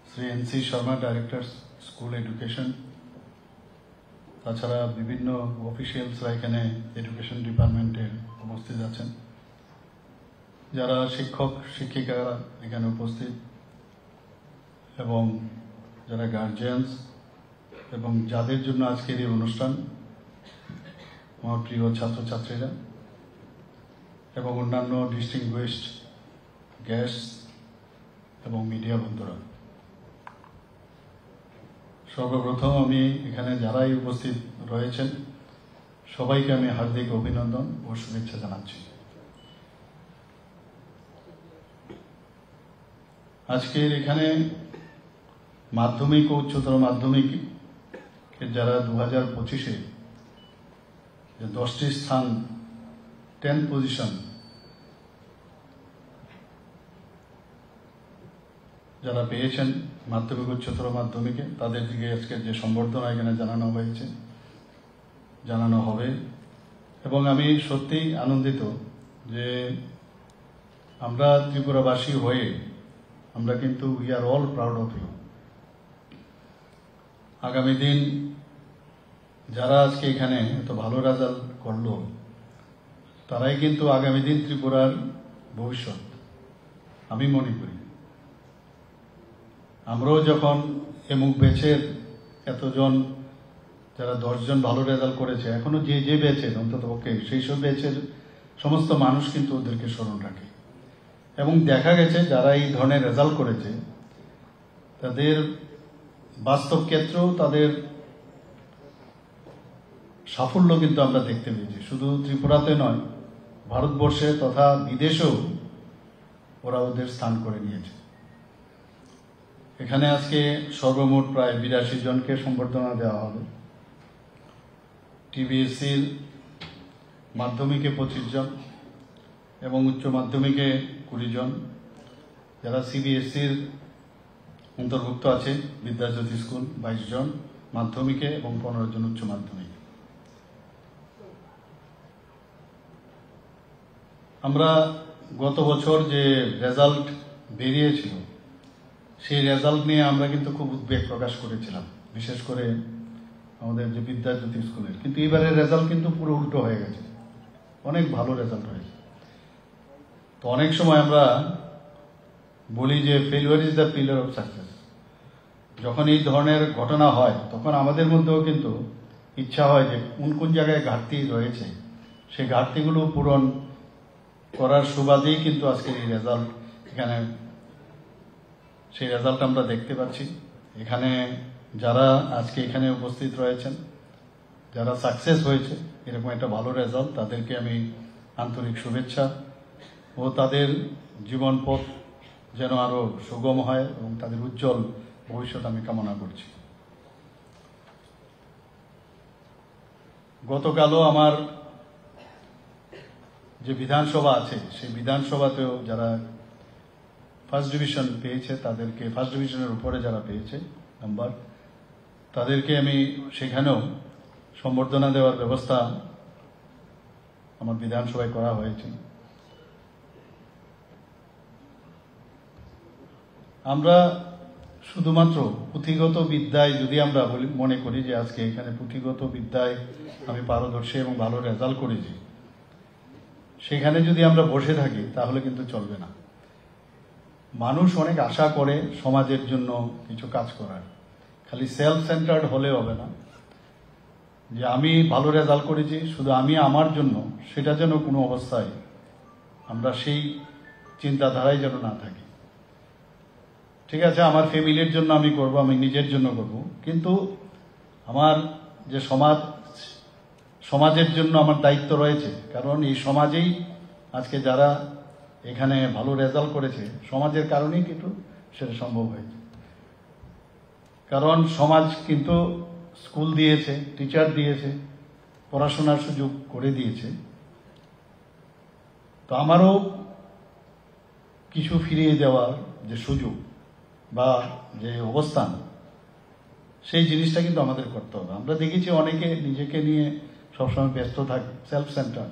Shri NC Sharma, director school education, তাছাড়া বিভিন্ন অফিসিয়ালসরা এখানে এডুকেশন ডিপার্টমেন্টের উপস্থিত আছেন, যারা শিক্ষক শিক্ষিকারা এখানে উপস্থিত, এবং যারা গার্জিয়ানস এবং যাদের জন্য আজকের এই অনুষ্ঠান, আমার প্রিয় ছাত্রছাত্রীরা এবং অন্যান্য ডিস্টিংগুইশড গেস্ট এবং মিডিয়া বন্ধুরা, সর্বপ্রথম আমি এখানে যারাই উপস্থিত রয়েছেন সবাইকে আমি হার্দিক অভিনন্দন ও শুভেচ্ছা জানাচ্ছি। আজকের এখানে মাধ্যমিক ও উচ্চতর মাধ্যমিক যারা 2025-এ যে 10টি স্থান 10 পজিশন যারা পেয়েছেন মাধ্যমিক উচ্চতর মাধ্যমিকে, তাদের দিকে আজকে যে সম্বর্ধনা এখানে জানানো হয়েছে, জানানো হবে, এবং আমি সত্যিই আনন্দিত যে আমরা ত্রিপুরাবাসী হয়ে আমরা কিন্তু we are all proud of you. আগামী দিন যারা আজকে এখানে এত ভালো রেজাল্ট করলো, তারাই কিন্তু আগামী দিন ত্রিপুরার ভবিষ্যৎ আমি মনে করি। আমরাও যখন এমুক ব্যাচের এতজন যারা 10 জন ভালো রেজাল্ট করেছে, এখনো যে যে ব্যাচের অন্ততপক্ষে সেই সব ব্যাচের সমস্ত মানুষ কিন্তু ওদেরকে স্মরণ রাখে, এবং দেখা গেছে যারা এই ধরনের রেজাল্ট করেছে তাদের বাস্তব ক্ষেত্রেও তাদের সাফল্য কিন্তু আমরা দেখতে পেয়েছি। শুধু ত্রিপুরাতে নয়, ভারতবর্ষে তথা বিদেশেও ওরা ওদের স্থান করে নিয়েছে। এখানে আজকে সর্বমোট প্রায় 82 জনকে সম্বর্ধনা দেওয়া হবে। টিবিএসসির মাধ্যমিকে 25 জন এবং উচ্চ মাধ্যমিকে 20 জন, যারা সিবিএসসির অন্তর্ভুক্ত আছে বিদ্যাজ্যোতি স্কুল 22 জন মাধ্যমিকে এবং 15 জন উচ্চ মাধ্যমিকে। আমরা গত বছর যে রেজাল্ট বেরিয়েছিল সেই রেজাল্ট নিয়ে আমরা কিন্তু খুব উদ্বেগ প্রকাশ করেছিলাম, বিশেষ করে আমাদের যে বিদ্যাজ্যোতি স্কুলের। কিন্তু এবারের রেজাল্ট কিন্তু পুরো উল্টো হয়ে গেছে, অনেক ভালো রেজাল্ট হয়েছে। তো অনেক সময় আমরা বলি যে failure is the pillar of success. যখন এই ধরনের ঘটনা হয় তখন আমাদের মধ্যেও কিন্তু ইচ্ছা হয় যে কোন কোন জায়গায় ঘাটতি রয়েছে, সেই ঘাটতিগুলো পূরণ করার সুবাদেই কিন্তু আজকের এই রেজাল্ট, এখানে সেই রেজাল্ট আমরা দেখতে পাচ্ছি। এখানে যারা আজকে এখানে উপস্থিত রয়েছেন, যারা সাকসেস হয়েছে এরকম একটা ভালো রেজাল্ট, তাদেরকে আমি আন্তরিক শুভেচ্ছা ও তাদের জীবন পথ যেন আরো সুগম হয় এবং তাদের উজ্জ্বল ভবিষ্যৎ আমি কামনা করছি। গতকালও আমার যে বিধানসভা আছে সেই বিধানসভাতেও যারা ফার্স্ট ডিভিশন পেয়েছে, তাদেরকে ফার্স্ট ডিভিশনের উপরে যারা পেয়েছে নাম্বার, তাদেরকে আমি সেখানেও সম্বর্ধনা দেওয়ার ব্যবস্থা আমার বিধানসভায় করা হয়েছে। আমরা শুধুমাত্র পুঁথিগত বিদ্যায় যদি আমরা মনে করি যে আজকে এখানে পুঁথিগত বিদ্যায় আমি পারদর্শী এবং ভালো রেজাল্ট করেছি, সেখানে যদি আমরা বসে থাকি তাহলে কিন্তু চলবে না। মানুষ অনেক আশা করে সমাজের জন্য কিছু কাজ করার, খালি সেলফ সেন্টার্ড হলে হবে না যে আমি ভালো রেজাল্ট করেছি শুধু আমি আমার জন্য, সেটা যেন কোনো অবস্থায় আমরা সেই চিন্তাধারায় যেন না থাকি। ঠিক আছে, আমার ফ্যামিলির জন্য আমি করব, আমি নিজের জন্য করব, কিন্তু আমার যে সমাজের জন্য আমার দায়িত্ব রয়েছে। কারণ এই সমাজেই আজকে যারা এখানে ভালো রেজাল্ট করেছে, সমাজের কারণেই কিন্তু সেটা সম্ভব হয়েছে। কারণ সমাজ কিন্তু স্কুল দিয়েছে, টিচার দিয়েছে, পড়াশোনার সুযোগ করে দিয়েছে। তো আমারও কিছু ফিরিয়ে দেওয়ার যে সুযোগ বা যে অবস্থান, সেই জিনিসটা কিন্তু আমাদের করতে হবে। আমরা দেখেছি অনেকে নিজেকে নিয়ে সবসময় ব্যস্ত থাকে, সেলফ সেন্টার,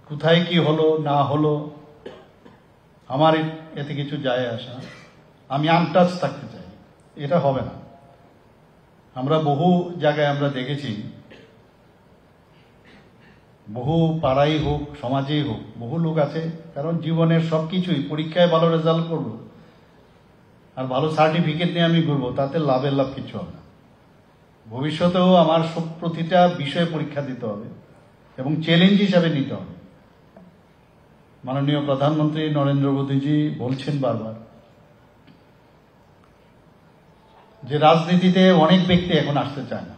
কোথায় কি হলো না হলো আমার এতে কিছু যায় আসা, আমি আনটাচ থাকতে চাই, এটা হবে না। আমরা বহু জায়গায় আমরা দেখেছি, বহু পাড়াই হোক সমাজেই হোক, বহু লোক আছে কারণ জীবনের সব কিছুই পরীক্ষায় ভালো রেজাল্ট করব আর ভালো সার্টিফিকেট নিয়ে আমি ঘুরবো, তাতে লাভের লাভ কিছু হবে না। ভবিষ্যতেও আমার সব প্রতিটা বিষয়ে পরীক্ষা দিতে হবে এবং চ্যালেঞ্জ হিসাবে নিতে হবে। মাননীয় প্রধানমন্ত্রী নরেন্দ্র মোদীজি বলছেন বারবার যে রাজনীতিতে অনেক ব্যক্তি এখন আসতে চায় না।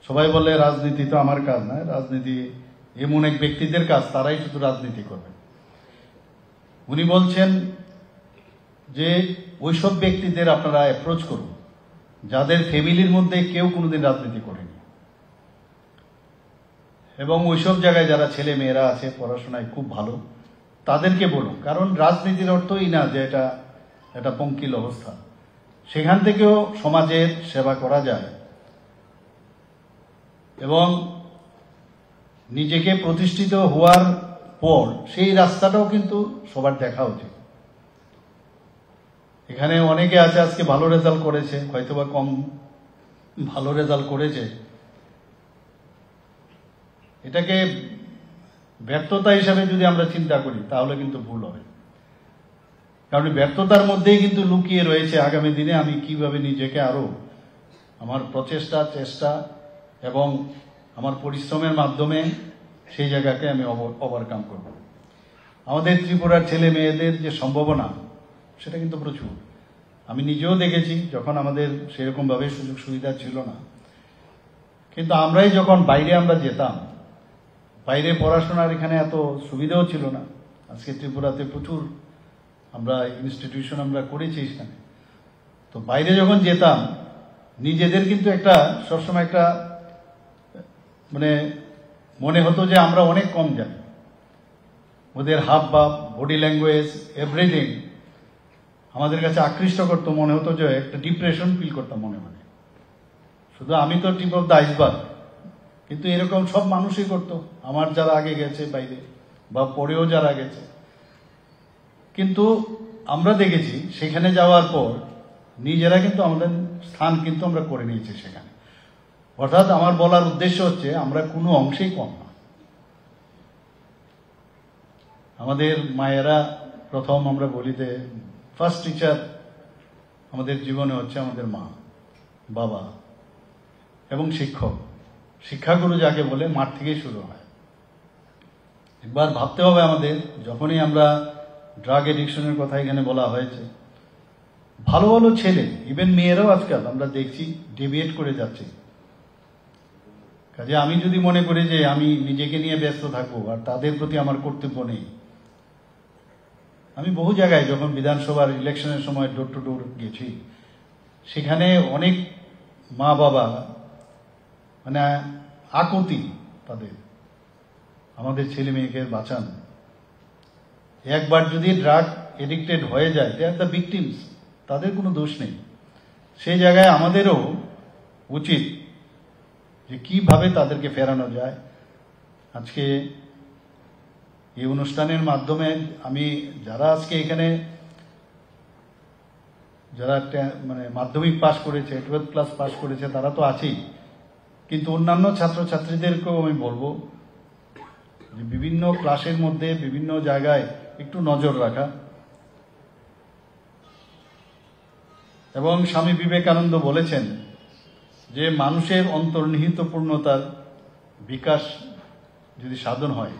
সবাই বলে রাজনীতি তো আমার কাজ নয়, রাজনীতি এমন এক ব্যক্তিদের কাজ, তারাই শুধু রাজনীতি করবে। উনি বলছেন যে ওইসব ব্যক্তিদের আপনারা অ্যাপ্রোচ করুন যাদের ফ্যামিলির মধ্যে কেউ কোনোদিন রাজনীতি করেনি, এবং ওইসব জায়গায় যারা ছেলে মেয়েরা আছে পড়াশোনায় খুব ভালো, তাদেরকে বলুন। কারণ রাজনীতির অর্থই না যে এটা পঙ্কিল অবস্থা, সেখান থেকেও সমাজের সেবা করা যায় এবং নিজেকে প্রতিষ্ঠিত হওয়ার পর সেই রাস্তাটাও কিন্তু সবার দেখা উচিত। এখানে অনেকে আছে আজকে ভালো রেজাল্ট করেছে, হয়তোবা কম ভালো রেজাল্ট করেছে, এটাকে ব্যর্থতা হিসাবে যদি আমরা চিন্তা করি তাহলে কিন্তু ভুল হবে। কারণ ব্যর্থতার মধ্যেই কিন্তু লুকিয়ে রয়েছে আগামী দিনে আমি কিভাবে নিজেকে আরো আমার প্রচেষ্টা চেষ্টা এবং আমার পরিশ্রমের মাধ্যমে সেই জায়গাকে আমি ওভারকাম করব। আমাদের ত্রিপুরার ছেলে মেয়েদের যে সম্ভাবনা সেটা কিন্তু প্রচুর। আমি নিজেও দেখেছি যখন আমাদের সেরকমভাবে সুযোগ সুবিধা ছিল না, কিন্তু আমরাই যখন বাইরে আমরা যেতাম, বাইরে পড়াশোনার এখানে এত সুবিধাও ছিল না। আজকে ত্রিপুরাতে প্রচুর আমরা ইনস্টিটিউশন আমরা করেছি এখানে। তো বাইরে যখন যেতাম নিজেদের কিন্তু একটা সবসময় একটা মনে হতো যে আমরা অনেক কম জানি। ওদের হাব ভাব, বডি ল্যাঙ্গুয়েজ, এভরিথিং আমাদের কাছে আকৃষ্ট করতো। মনে হতো যে একটা ডিপ্রেশন ফিল করতাম মনে মনে, শুধু আমি তো টিপ অফ দ্য আইসবার্গ, কিন্তু এরকম সব মানুষই করতো, আমার যারা আগে গেছে বাইরে বা পরেও যারা গেছে। কিন্তু আমরা দেখেছি সেখানে যাওয়ার পর নিজেরা কিন্তু আমাদের স্থান কিন্তু আমরা করে নিয়েছি সেখানে। অর্থাৎ আমার বলার উদ্দেশ্য হচ্ছে আমরা কোনো অংশেই কম না। আমাদের মায়েরা প্রথম আমরা বলি যে ফার্স্ট টিচার আমাদের জীবনে হচ্ছে আমাদের মা বাবা এবং শিক্ষক। শিক্ষাগুরু যাকে বলে মাঠ থেকেই শুরু হয়। একবার ভাবতে হবে আমাদের, যখনই আমরা ড্রাগ এডিকশনের কথা এখানে বলা হয়েছে, ভালো ভালো ছেলে ইভেন মেয়েরাও আজকাল আমরা দেখছি ডেভিয়েট করে যাচ্ছে। কাজে আমি যদি মনে করি যে আমি নিজেকে নিয়ে ব্যস্ত থাকবো আর তাদের প্রতি আমার কর্তব্য নেই, আমি বহু জায়গায় যখন বিধানসভার ইলেকশনের সময় ডোর টু ডোর গেছি, সেখানে অনেক মা বাবা আকুতি তাদের, আমাদের ছেলে মেয়েকে বাঁচান। একবার যদি ড্রাগ এডিক্টেড হয়ে যায়, দে আর দ্য ভিকটিমস, তাদের কোনো দোষ নেই। সেই জায়গায় আমাদেরও উচিত যে কিভাবে তাদেরকে ফেরানো যায়। আজকে এই অনুষ্ঠানের মাধ্যমে আমি যারা আজকে এখানে যারা মাধ্যমিক পাস করেছে, 12 ক্লাস পাস করেছে, তারা তো আছেই, কিন্তু অন্যান্য ছাত্রছাত্রীদেরকেও আমি বলবো যে বিভিন্ন ক্লাসের মধ্যে বিভিন্ন জায়গায় একটু নজর রাখা। এবং স্বামী বিবেকানন্দ বলেছেন যে মানুষের অন্তর্নিহিত পূর্ণতার বিকাশ যদি সাধন হয়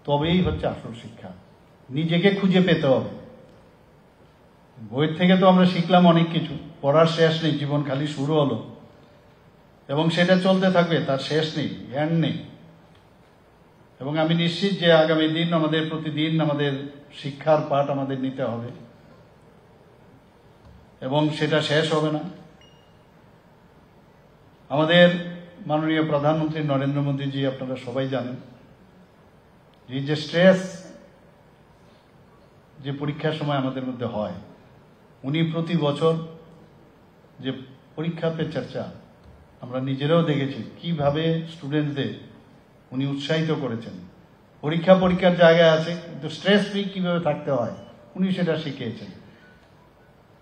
তবেই হচ্ছে আসল শিক্ষা। নিজেকে খুঁজে পেতে হবে। বই থেকে তো আমরা শিখলাম অনেক কিছু, পড়ার শেষ নেই, জীবন খালি শুরু হলো এবং সেটা চলতে থাকবে, তার শেষ নেই, এন্ড নেই। এবং আমি নিশ্চিত যে আগামী দিন আমাদের প্রতিদিন আমাদের শিক্ষার পাঠ আমাদের নিতে হবে এবং সেটা শেষ হবে না। আমাদের মাননীয় প্রধানমন্ত্রী নরেন্দ্র মোদীজি, আপনারা সবাই জানেন, এই যে স্ট্রেস যে পরীক্ষার সময় আমাদের মধ্যে হয়, উনি প্রতি বছর যে পরীক্ষা পে চর্চা আমরা নিজেরাও দেখেছি কিভাবে স্টুডেন্টদের উনি উৎসাহিত করেছেন পরীক্ষার জায়গায় আছে, কিন্তু স্ট্রেস ফ্রি কীভাবে থাকতে হয় উনি সেটা শিখিয়েছেন।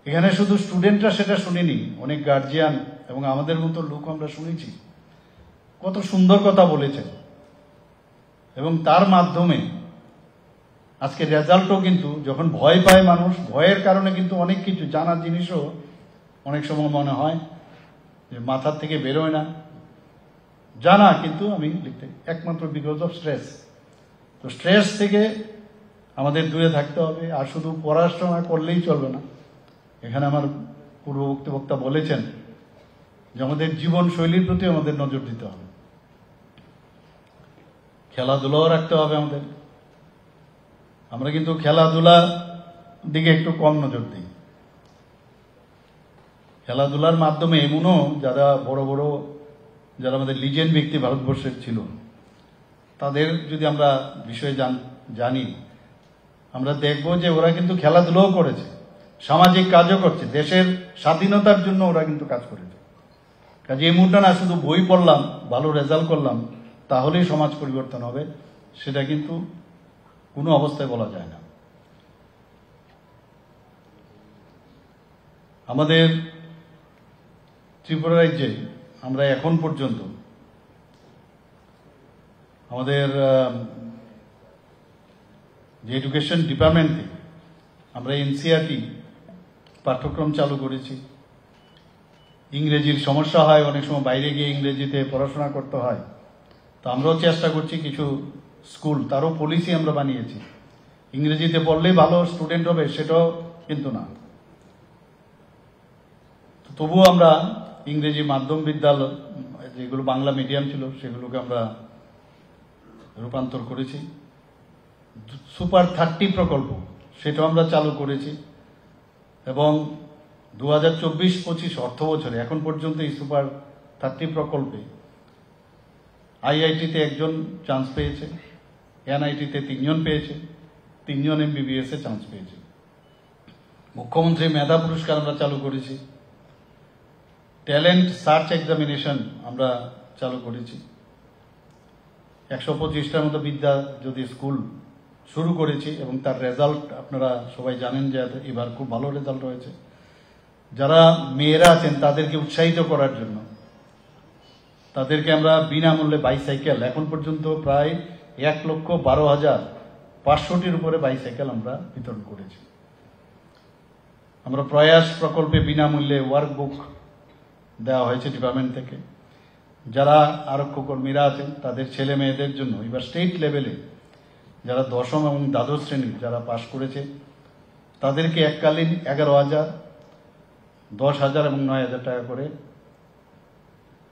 এখানে শুধু স্টুডেন্টরা সেটা শুনিনি, অনেক গার্জিয়ান এবং আমাদের মতো লোক আমরা শুনেছি, কত সুন্দর কথা বলেছেন। এবং তার মাধ্যমে আজকে রেজাল্টও কিন্তু যখন ভয় পায় মানুষ, ভয়ের কারণে কিন্তু অনেক কিছু জানার জিনিসও অনেক সময় মনে হয় যে মাথার থেকে বেরোয় না, জানা কিন্তু আমি লিখতে একমাত্র বিকজ অফ স্ট্রেস। তো স্ট্রেস থেকে আমাদের দূরে থাকতে হবে। আর শুধু পড়াশোনা করলেই চলবে না। এখানে আমার পূর্ববর্তী বক্তা বলেছেন যে আমাদের জীবনশৈলীর প্রতি আমাদের নজর দিতে হবে, খেলাধুলাও রাখতে হবে আমাদের। আমরা কিন্তু খেলাধুলার দিকে একটু কম নজর দিই। খেলাধুলার মাধ্যমে এমনও যারা বড় বড় যারা আমাদের লিজেন্ড ব্যক্তি ভারতবর্ষের ছিল, তাদের যদি আমরা বিষয়ে জানি, আমরা দেখব যে ওরা কিন্তু খেলাধুলাও করেছে, সামাজিক কাজও করছে, দেশের স্বাধীনতার জন্য ওরা কিন্তু কাজ করেছে। কাজে এমনটা না শুধু বই পড়লাম, ভালো রেজাল্ট করলাম তাহলেই সমাজ পরিবর্তন হবে, সেটা কিন্তু কোনো অবস্থায় বলা যায় না। আমাদের ত্রিপুরা রাজ্যে আমরা এখন পর্যন্ত আমাদের যে এডুকেশন ডিপার্টমেন্ট থেকে আমরা এনসিইআরটি পাঠ্যক্রম চালু করেছি। ইংরেজির সমস্যা হয়, অনেক সময় বাইরে গিয়ে ইংরেজিতে পড়াশোনা করতে হয়, তো আমরাও চেষ্টা করছি কিছু স্কুল, তারও পলিসি আমরা বানিয়েছি। ইংরেজিতে পড়লেই ভালো স্টুডেন্ট হবে সেটাও কিন্তু না। তবুও আমরা ইংরেজি মাধ্যম বিদ্যালয় যেগুলো বাংলা মিডিয়াম ছিল সেগুলোকে আমরা রূপান্তর করেছি। সুপার 30 প্রকল্প সেটাও আমরা চালু করেছি এবং 2024-25 অর্থ বছরে এখন পর্যন্ত এই সুপার 30 প্রকল্পে আইআইটিতে 1 জন চান্স পেয়েছে, এনআইটিতে 3 জন পেয়েছে, 3 জন এমবিবিএস এ চান্স পেয়েছে। মুখ্যমন্ত্রী মেধা পুরস্কার আমরা চালু করেছি। ট্যালেন্ট সার্চ এক্সামিনেশন আমরা চালু করেছি। 125টার মতো বিদ্যা যদি স্কুল শুরু করেছি এবং তার রেজাল্ট আপনারা সবাই জানেন যে এবার খুব ভালো রেজাল্ট হয়েছে। যারা মেয়েরা আছেন তাদেরকে উৎসাহিত করার জন্য তাদেরকে আমরা বিনামূল্যে বাইসাইকেল, এখন পর্যন্ত প্রায় 1,12,500টির উপরে বাইসাইকেল আমরা বিতরণ করেছি। আমরা প্রয়াস প্রকল্পে বিনামূল্যে ওয়ার্কবুক দেওয়া হয়েছে ডিপার্টমেন্ট থেকে। যারা আরক্ষী কর্মীরা আছেন তাদের ছেলে মেয়েদের জন্য এবার স্টেট লেভেলে যারা 10ম এবং দ্বাদশ শ্রেণী যারা পাশ করেছে তাদেরকে এককালীন 11,000, 10,000 এবং 9,000 টাকা করে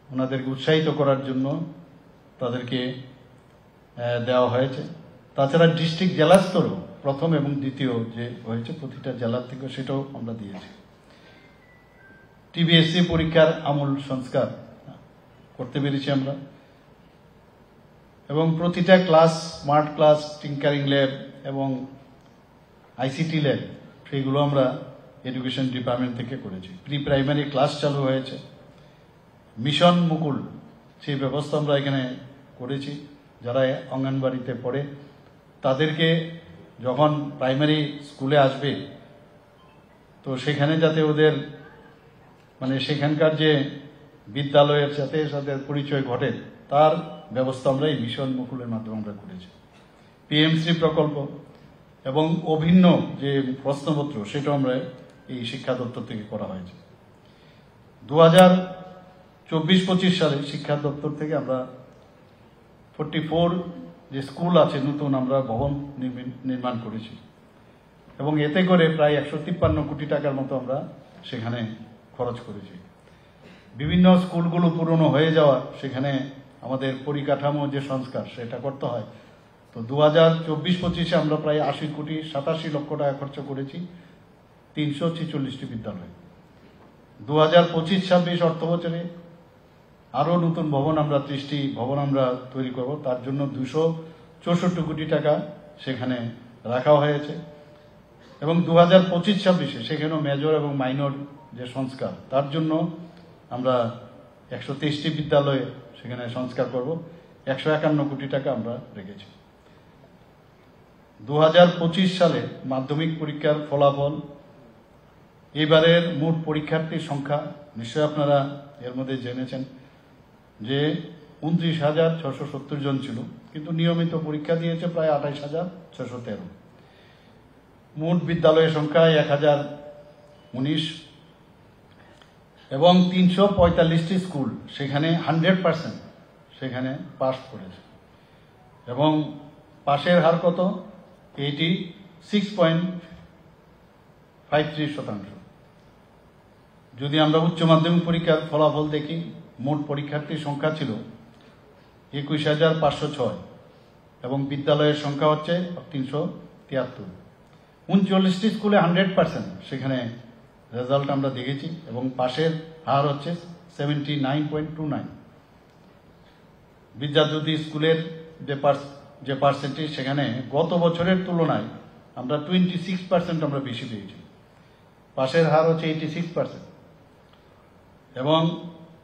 ওনাদেরকে উৎসাহিত করার জন্য তাদেরকে দেওয়া হয়েছে। তাছাড়া ডিস্ট্রিক্ট জেলা স্তরেও প্রথম এবং দ্বিতীয় যে হয়েছে প্রতিটা জেলার থেকে সেটাও আমরা দিয়েছি। টিবিএসসি পরীক্ষার আমূল সংস্কার করতে পেরেছি আমরা এবং প্রতিটা class smart class, tinkering lab এবং আইসিটি ল্যাব সেগুলো আমরা এডুকেশন ডিপার্টমেন্ট থেকে করেছি। প্রি প্রাইমারি ক্লাস চালু হয়েছে। মিশন মুকুল সেই ব্যবস্থা আমরা এখানে করেছি। যারা অঙ্গনবাড়িতে পড়ে তাদেরকে যখন প্রাইমারি স্কুলে আসবে তো সেখানে যাতে ওদের মানে সেখানকার যে বিদ্যালয়ের সাথে সাথে পরিচয় ঘটে তার ব্যবস্থা আমরা এই মিশন মুকুলের মাধ্যমে আমরা করেছি। পিএমসি প্রকল্প এবং অভিন্ন যে প্রশ্নপত্র সেটাও আমরা এই শিক্ষা দপ্তর থেকে করা হয়েছে। 2024-25 সালে শিক্ষা দপ্তর থেকে আমরা 44 যে স্কুল আছে নতুন আমরা ভবন নির্মাণ করেছি এবং এতে করে প্রায় 153 কোটি টাকার মতো আমরা সেখানে খরচ করেছি। বিভিন্ন স্কুলগুলো পুরনো হয়ে যাওয়া, সেখানে আমাদের পরিকাঠামো যে সংস্কার সেটা করতে হয়। তো 2024-25 আমরা প্রায় 80,87 লক্ষ টাকা খরচ করেছি 346টি বিদ্যালয়। 2025-26 অর্থ বছরে আরও নতুন ভবন আমরা 30টি ভবন আমরা তৈরি করব, তার জন্য 264 কোটি টাকা সেখানে রাখা হয়েছে এবং 2025-26 সেখানেও মেজর এবং মাইনর যে সংস্কার তার জন্য আমরা 123টি বিদ্যালয়ে সেখানে সংস্কার করব, 151 কোটি টাকা আমরা রেখেছি। 2025 সালে মাধ্যমিক পরীক্ষার ফলাফল, এবারের মোট পরীক্ষার্থীর সংখ্যা নিশ্চয়ই আপনারা এর মধ্যে জেনেছেন যে 29,670 জন ছিল, কিন্তু নিয়মিত পরীক্ষা দিয়েছে প্রায় 28,613। মোট বিদ্যালয়ের সংখ্যা 1019 এবং 345টি স্কুল সেখানে 100% সেখানে পাস করেছে এবং পাশের হার কত? 86.53%। যদি আমরা উচ্চ মাধ্যমিক পরীক্ষার ফলাফল দেখি, মোট পরীক্ষার্থীর সংখ্যা ছিল 21,506 এবং বিদ্যালয়ের সংখ্যা হচ্ছে 373। 39টি স্কুলে 100% সেখানে রেজাল্ট আমরা দেখেছি এবং পাশের হার হচ্ছে 79.29। বিদ্যাজ্যোতি স্কুলের যে পার্সেন্টেজ, সেখানে গত বছরের তুলনায় আমরা 26% আমরা বেশি পেয়েছি। পাশের হার হচ্ছে 86% এবং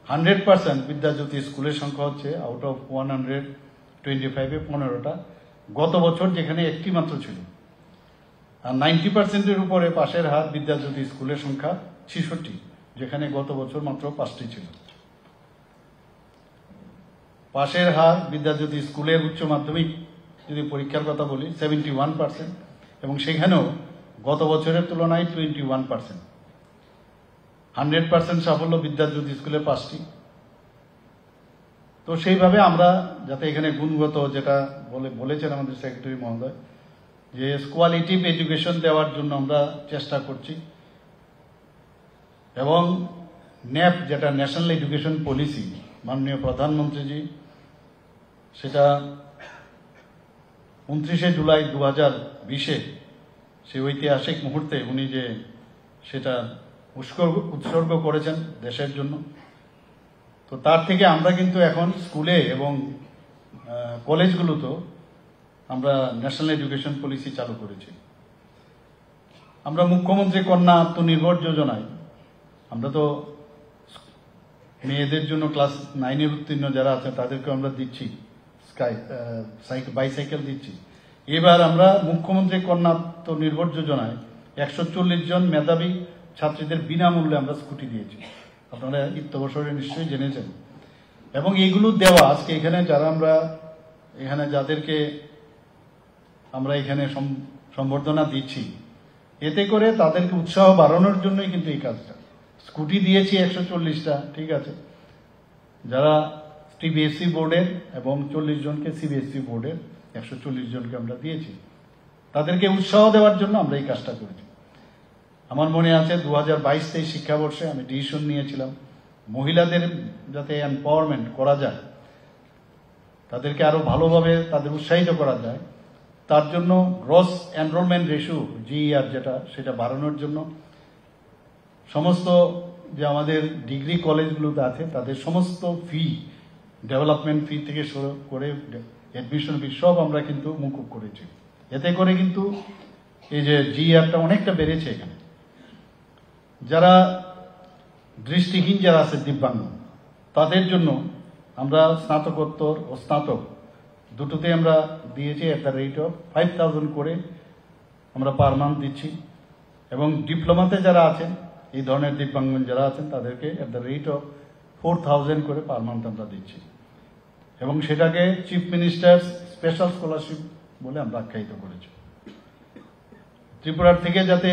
100% বিদ্যাজ্যোতি স্কুলের সংখ্যা হচ্ছে আউট অফ 125-এ 15টা, গত বছর যেখানে একটি মাত্র ছিল। আর 90%-এর উপরে পাশের হার বিদ্যাজ্যোতি স্কুলের সংখ্যা 66, যেখানে গত বছর মাত্র 5টি ছিল। পাশের হার বিদ্যাজ্যোতি স্কুলের উচ্চ মাধ্যমিক যদি পরীক্ষার কথা বলি 71% এবং সেখানেও গত বছরের তুলনায় 21%। 100% সাফল্য বিদ্যাজ্যোতি স্কুলের 5টি। তো সেইভাবে আমরা যাতে এখানে গুণগত, যেটা বলেছেন আমাদের সেক্রেটারি মহোদয়, যে কোয়ালিটিভ এডুকেশন দেওয়ার জন্য আমরা চেষ্টা করছি এবং ন্যাপ, যেটা ন্যাশনাল এডুকেশন পলিসি, মাননীয় প্রধানমন্ত্রীজি সেটা 29শে জুলাই 2020-এ সেই ঐতিহাসিক মুহূর্তে উনি যে সেটা উৎসর্গ করেছেন দেশের জন্য। তো তার থেকে আমরা কিন্তু এখন স্কুলে এবং কলেজগুলোতেও আমরা ন্যাশনাল এডুকেশন পলিসি চালু করেছি। আমরা মুখ্যমন্ত্রী কন্যা আত্মনির্ভর যোজনায় আমরা তো মেয়েদের জন্য ক্লাস 9-এর উত্তীর্ণ যারা আছে তাদেরকে আমরা দিচ্ছি বাইসাইকেল দিচ্ছি। এবার আমরা মুখ্যমন্ত্রী কন্যা আত্মনির্ভর যোজনায় 140 জন মেধাবী ছাত্রীদের বিনামূল্যে আমরা স্কুটি দিয়েছি। আপনারা ইত্যবসরে নিশ্চয়ই জেনেছেন। এবং এইগুলো দেওয়া আজকে এখানে যারা আমরা এখানে যাদেরকে আমরা এখানে সম্বর্ধনা দিচ্ছি, এতে করে তাদেরকে উৎসাহ বাড়ানোর জন্যই কিন্তু এই কাজটা। স্কুটি দিয়েছি 140টা, ঠিক আছে, যারা সিবিএসই বোর্ডের এবং 40 জনকে সিবিএসই বোর্ডের 140 জনকে আমরা দিয়েছি। তাদেরকে উৎসাহ দেওয়ার জন্য আমরা এই কাজটা করেছি। আমার মনে আছে 2022-23 শিক্ষাবর্ষে আমি ডিসিশন নিয়েছিলাম মহিলাদের যাতে এম্পাওয়ারমেন্ট করা যায়, তাদেরকে আরো ভালোভাবে তাদের উৎসাহিত করা যায়, তার জন্য গ্রস এনরোলমেন্ট রেশিও GER যেটা, সেটা বাড়ানোর জন্য সমস্ত যে আমাদের ডিগ্রি কলেজগুলোতে আছে তাদের সমস্ত ফি, ডেভেলপমেন্ট ফি থেকে শুরু করে অ্যাডমিশন ফি সব আমরা কিন্তু মকুব করেছি। এতে করে কিন্তু এই যে GERটা অনেকটা বেড়েছে। এখানে যারা দৃষ্টিহীন যারা আছে, দিব্যাঙ্গ, তাদের জন্য আমরা স্নাতকোত্তর ও স্নাতক দুটোতে আমরা দিয়েছি এট দ্য রেট অফ 5,000 করে আমরা পার মান্থ দিচ্ছি। এবং ডিপ্লোমাতে যারা আছেন, এই ধরনের দিব্যাঙ্গ যারা আছেন, তাদেরকে এট দ্য রেট অফ 4,000 করে পার মান্থ আমরা দিচ্ছি। এবং সেটাকে চিফ মিনিস্টার স্পেশাল স্কলারশিপ বলে আমরা আখ্যায়িত করেছি। ত্রিপুরার থেকে যাতে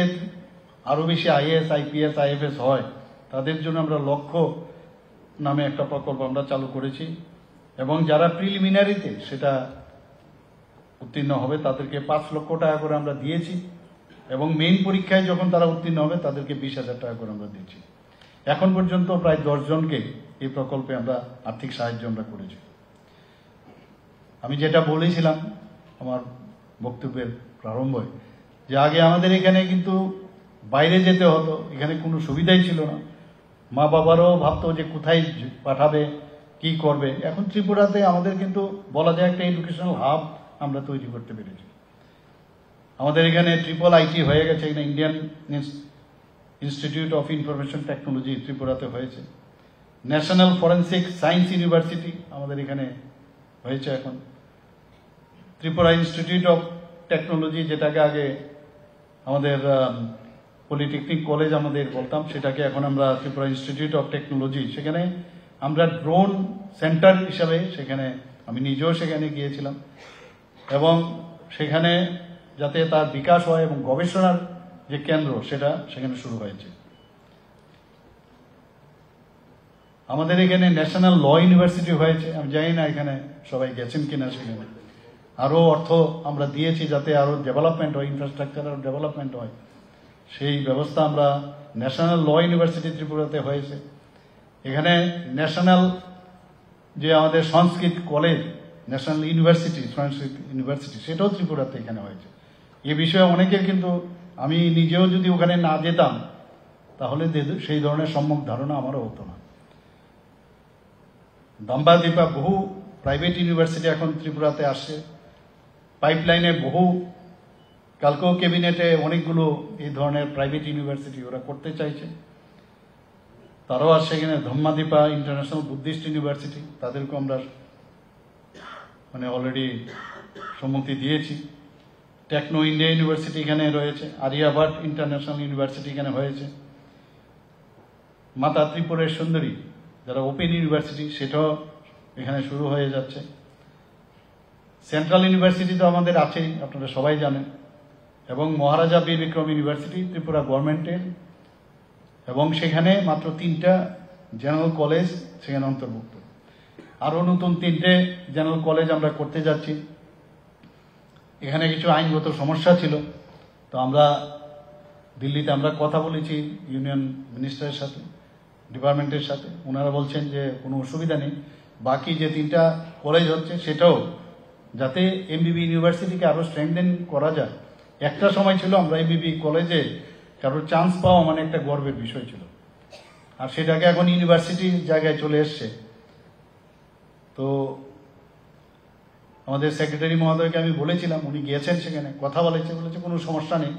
আরো বেশি IAS, IPS, IFS হয়, তাদের জন্য আমরা লক্ষ্য নামে একটা প্রকল্প আমরা চালু করেছি। এবং যারা প্রিলিমিনারিতে সেটা উত্তীর্ণ হবে তাদেরকে 5 লক্ষ টাকা করে আমরা দিয়েছি। এবং মেইন পরীক্ষায় যখন তারা উত্তীর্ণ হবে তাদেরকে 20,000 টাকা করে আমরা দিচ্ছি। এখন পর্যন্ত প্রায় 10 জনকে এই প্রকল্পে আমরা আর্থিক সাহায্য আমরা করেছি। আমি যেটা বলেছিলাম আমার বক্তব্যের প্রারম্ভে, যে আগে আমাদের এখানে কিন্তু বাইরে যেতে হতো, এখানে কোনো সুবিধাই ছিল না। মা বাবারও ভাবতো যে কোথায় পাঠাবে, কি করবে। এখন ত্রিপুরাতে আমাদের কিন্তু বলা যায় একটা এডুকেশনাল হাব আমরা তৈরি করতে পেরেছি। আমাদের এখানে IIIT হয়ে গেছে, এখানে Indian institute of information technology ত্রিপুরাতে হয়েছে। ন্যাশনাল ফরেন্সিক সায়েন্স ইউনিভার্সিটি আমাদের এখানে হয়েছে। এখন ত্রিপুরা ইনস্টিটিউট অফ টেকনোলজি, যেটাকে আগে আমাদের পলিটেকনিক কলেজ আমাদের বলতাম, সেটাকে এখন আমরা ত্রিপুরা ইনস্টিটিউট অফ টেকনোলজি, সেখানে আমরা ড্রোন সেন্টার হিসাবে সেখানে আমি নিজেও সেখানে গিয়েছিলাম, এবং সেখানে যাতে তার বিকাশ হয় এবং গবেষণার যে কেন্দ্র সেটা সেখানে শুরু হয়েছে। আমাদের এখানে ন্যাশনাল ল ইউনিভার্সিটি হয়েছে, আমি জানি না এখানে সবাই গেছেন কিনা, সেখানে আরও অর্থ আমরা দিয়েছি যাতে আরও ডেভেলপমেন্ট হয়, ইনফ্রাস্ট্রাকচার আরও ডেভেলপমেন্ট হয়, সেই ব্যবস্থা আমরা ন্যাশনাল ল ইউনিভার্সিটি ত্রিপুরাতে হয়েছে। এখানে ন্যাশনাল যে আমাদের সংস্কৃত কলেজ, ন্যাশনাল ইউনিভার্সিটি সংস্কৃত ইউনিভার্সিটি, সেটাও ত্রিপুরাতে এখানে হয়েছে। এ বিষয়ে অনেকের কিন্তু, আমি নিজেও যদি ওখানে না যেতাম তাহলে সেই ধরনের সম্যক ধারণা আমারও হতো না। দম্বাদীপা বহু প্রাইভেট ইউনিভার্সিটি এখন ত্রিপুরাতে আসছে, পাইপলাইনে বহু, কালকেও ক্যাবিনেটে অনেকগুলো এই ধরনের প্রাইভেট ইউনিভার্সিটি ওরা করতে চাইছে, তারাও আসছে এখানে। ধম্মাদীপা ইন্টারন্যাশনাল বুদ্ধিস্ট ইউনিভার্সিটি, তাদেরকে আমরা অলরেডি সম্মতি দিয়েছি। টেকনো ইন্ডিয়া ইউনিভার্সিটি এখানে রয়েছে, আরিয়াভাট ইন্টারন্যাশনাল ইউনিভার্সিটি এখানে হয়েছে, মাতা ত্রিপুরের সুন্দরী যারা ওপেন ইউনিভার্সিটি, সেটাও এখানে শুরু হয়ে যাচ্ছে। সেন্ট্রাল ইউনিভার্সিটি তো আমাদের আছেই, আপনারা সবাই জানেন, এবং মহারাজা বীর বিক্রম ইউনিভার্সিটি ত্রিপুরা গভর্নমেন্টের, এবং সেখানে মাত্র 3টা জেনারেল কলেজ সেখানে অন্তর্ভুক্ত। আরও নতুন 3টে জেনারেল কলেজ আমরা করতে যাচ্ছি। এখানে কিছু আইনগত সমস্যা ছিল, তো আমরা দিল্লিতে আমরা কথা বলেছি ইউনিয়ন মিনিস্টারের সাথে, ডিপার্টমেন্টের সাথে, ওনারা বলছেন যে কোনো অসুবিধা নেই, বাকি যে 3টা কলেজ হচ্ছে সেটাও যাতে এমবিবি ইউনিভার্সিটিকে আরও স্ট্রেংথেন করা যায়। একটা সময় ছিল আমরা এমবিবি কলেজে কারোর চান্স পাওয়া মানে একটা গর্বের বিষয় ছিল, আর সেটাকে এখন ইউনিভার্সিটির জায়গায় চলে এসছে। তো আমাদের সেক্রেটারি মহোদয়কে আমি বলেছিলাম, উনি গিয়েছেন সেখানে, কথা বলেছে কোনো সমস্যা নেই।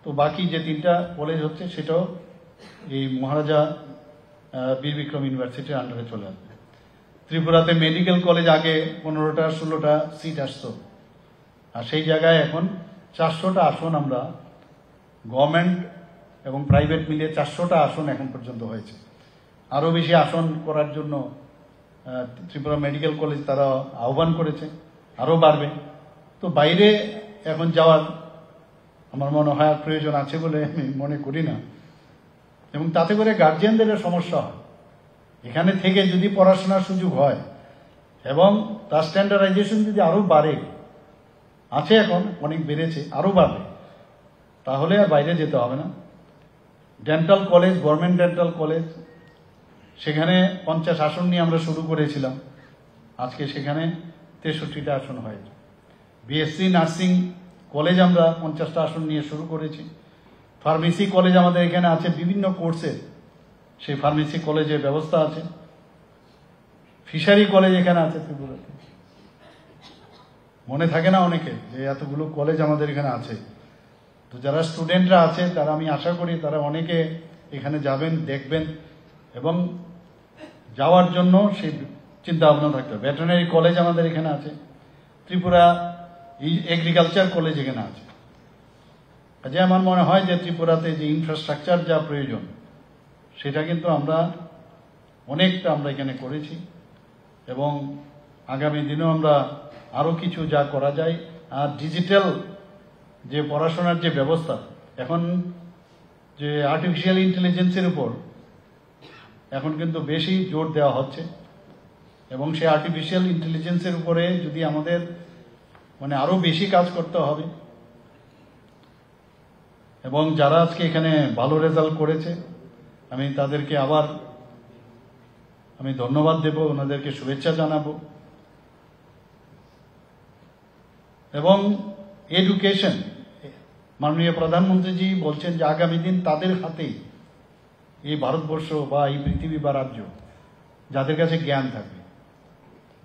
তো বাকি যে 3টা কলেজ হচ্ছে সেটাও এই মহারাজা বীর বিক্রম ইউনিভার্সিটির আন্ডারে চলে আসবে। ত্রিপুরাতে মেডিকেল কলেজ আগে 15টা 16টা সিট আসতো, আর সেই জায়গায় এখন 400টা আসন, আমরা গভর্নমেন্ট এবং প্রাইভেট মিলিয়ে 400টা আসন এখন পর্যন্ত হয়েছে। আরও বেশি আসন করার জন্য ত্রিপুরা মেডিকেল কলেজ তারা আহ্বান করেছে, আরও বাড়বে। তো বাইরে এখন যাওয়ার আমার মনে হয় প্রয়োজন আছে বলে আমি মনে করি না, এবং তাতে করে গার্জিয়ানদের সমস্যা হয়। এখানে থেকে যদি পড়াশোনার সুযোগ হয় এবং তার স্ট্যান্ডার্ডাইজেশন যদি আরও বাড়ে, আছে এখন অনেক বেড়েছে, আরও বাড়বে, তাহলে আর বাইরে যেতে হবে না। Dental college, government dental college, সেখানে 50 আসন নিয়ে আমরা শুরু করেছিলাম, আজকে সেখানে 63টা আসন হয়েছে। বিএসসি নার্সিং কলেজ আমরা 50টা আসন নিয়ে শুরু করেছি। ফার্মেসি কলেজ আমাদের এখানে আছে, বিভিন্ন কোর্সে সেই ফার্মেসি কলেজের ব্যবস্থা আছে। ফিশারি কলেজ এখানে আছে ত্রিপুরাতে, মনে থাকে না অনেকে যে এতগুলো কলেজ আমাদের এখানে আছে। তো যারা স্টুডেন্টরা আছে তারা, আমি আশা করি তারা অনেকে এখানে যাবেন, দেখবেন, এবং যাওয়ার জন্য সেই চিন্তা ভাবনা থাকতে হবে। ভেটেরিনারি কলেজ আমাদের এখানে আছে, ত্রিপুরা এগ্রিকালচার কলেজ এখানে আছে। কাজে আমার মনে হয় যে ত্রিপুরাতে যে ইনফ্রাস্ট্রাকচার যা প্রয়োজন সেটা কিন্তু আমরা অনেকটা আমরা এখানে করেছি, এবং আগামী দিনেও আমরা আরও কিছু যা করা যায়। আর ডিজিটাল যে পড়াশোনার যে ব্যবস্থা, এখন যে আর্টিফিশিয়াল ইন্টেলিজেন্সের উপর এখন কিন্তু বেশি জোর দেওয়া হচ্ছে, এবং সেই আর্টিফিশিয়াল ইন্টেলিজেন্সের উপরে যদি আমাদের আরও বেশি কাজ করতে হবে। এবং যারা আজকে এখানে ভালো রেজাল্ট করেছে আমি তাদেরকে আবার আমি ধন্যবাদ দেব, ওনাদেরকে শুভেচ্ছা জানাবো। এবং এডুকেশন, মাননীয় প্রধানমন্ত্রীজি বলছেন যে আগামী দিন তাদের হাতেই এই ভারতবর্ষ বা এই পৃথিবী বা রাজ্য, যাদের কাছে জ্ঞান থাকবে,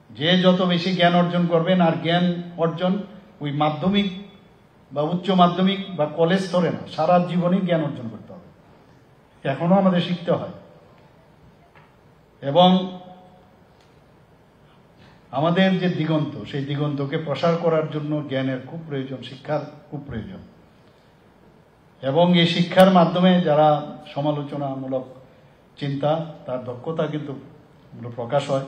যে যত বেশি জ্ঞান অর্জন করবেন, আর জ্ঞান অর্জন ওই মাধ্যমিক বা উচ্চ মাধ্যমিক বা কলেজ স্তরে না, সারা জীবনই জ্ঞান অর্জন করতে হবে, এখনো আমাদের শিখতে হয়। এবং আমাদের যে দিগন্ত, সেই দিগন্তকে প্রসার করার জন্য জ্ঞানের খুব প্রয়োজন, শিক্ষার খুব প্রয়োজন। এবং এই শিক্ষার মাধ্যমে যারা সমালোচনামূলক চিন্তা, তার দক্ষতা কিন্তু প্রকাশ হয়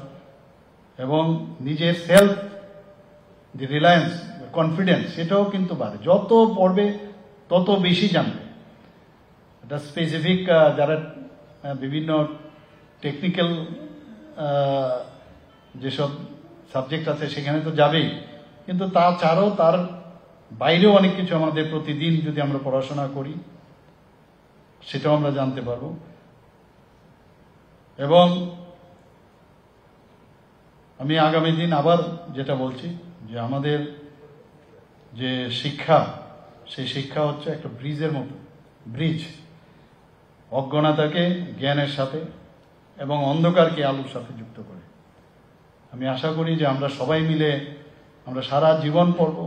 এবং নিজের সেলফ যে রিলায়েন্স, কনফিডেন্স, সেটাও কিন্তু বাড়ে। যত পড়বে তত বেশি জানবে। এটা স্পেসিফিক যারা বিভিন্ন টেকনিক্যাল যেসব সাবজেক্ট আছে সেখানে তো যাবেই, কিন্তু তাছাড়াও তার বাইরেও অনেক কিছু আমাদের প্রতিদিন যদি আমরা পড়াশোনা করি সেটাও আমরা জানতে পারবো। এবং আমি আগামী দিন আবার যেটা বলছি যে আমাদের যে শিক্ষা, সেই শিক্ষা হচ্ছে একটা ব্রিজের মতো, ব্রিজ অজ্ঞানতাকে জ্ঞানের সাথে এবং অন্ধকারকে আলোর সাথে যুক্ত করে। আমি আশা করি যে আমরা সবাই মিলে আমরা সারা জীবন পড়ব,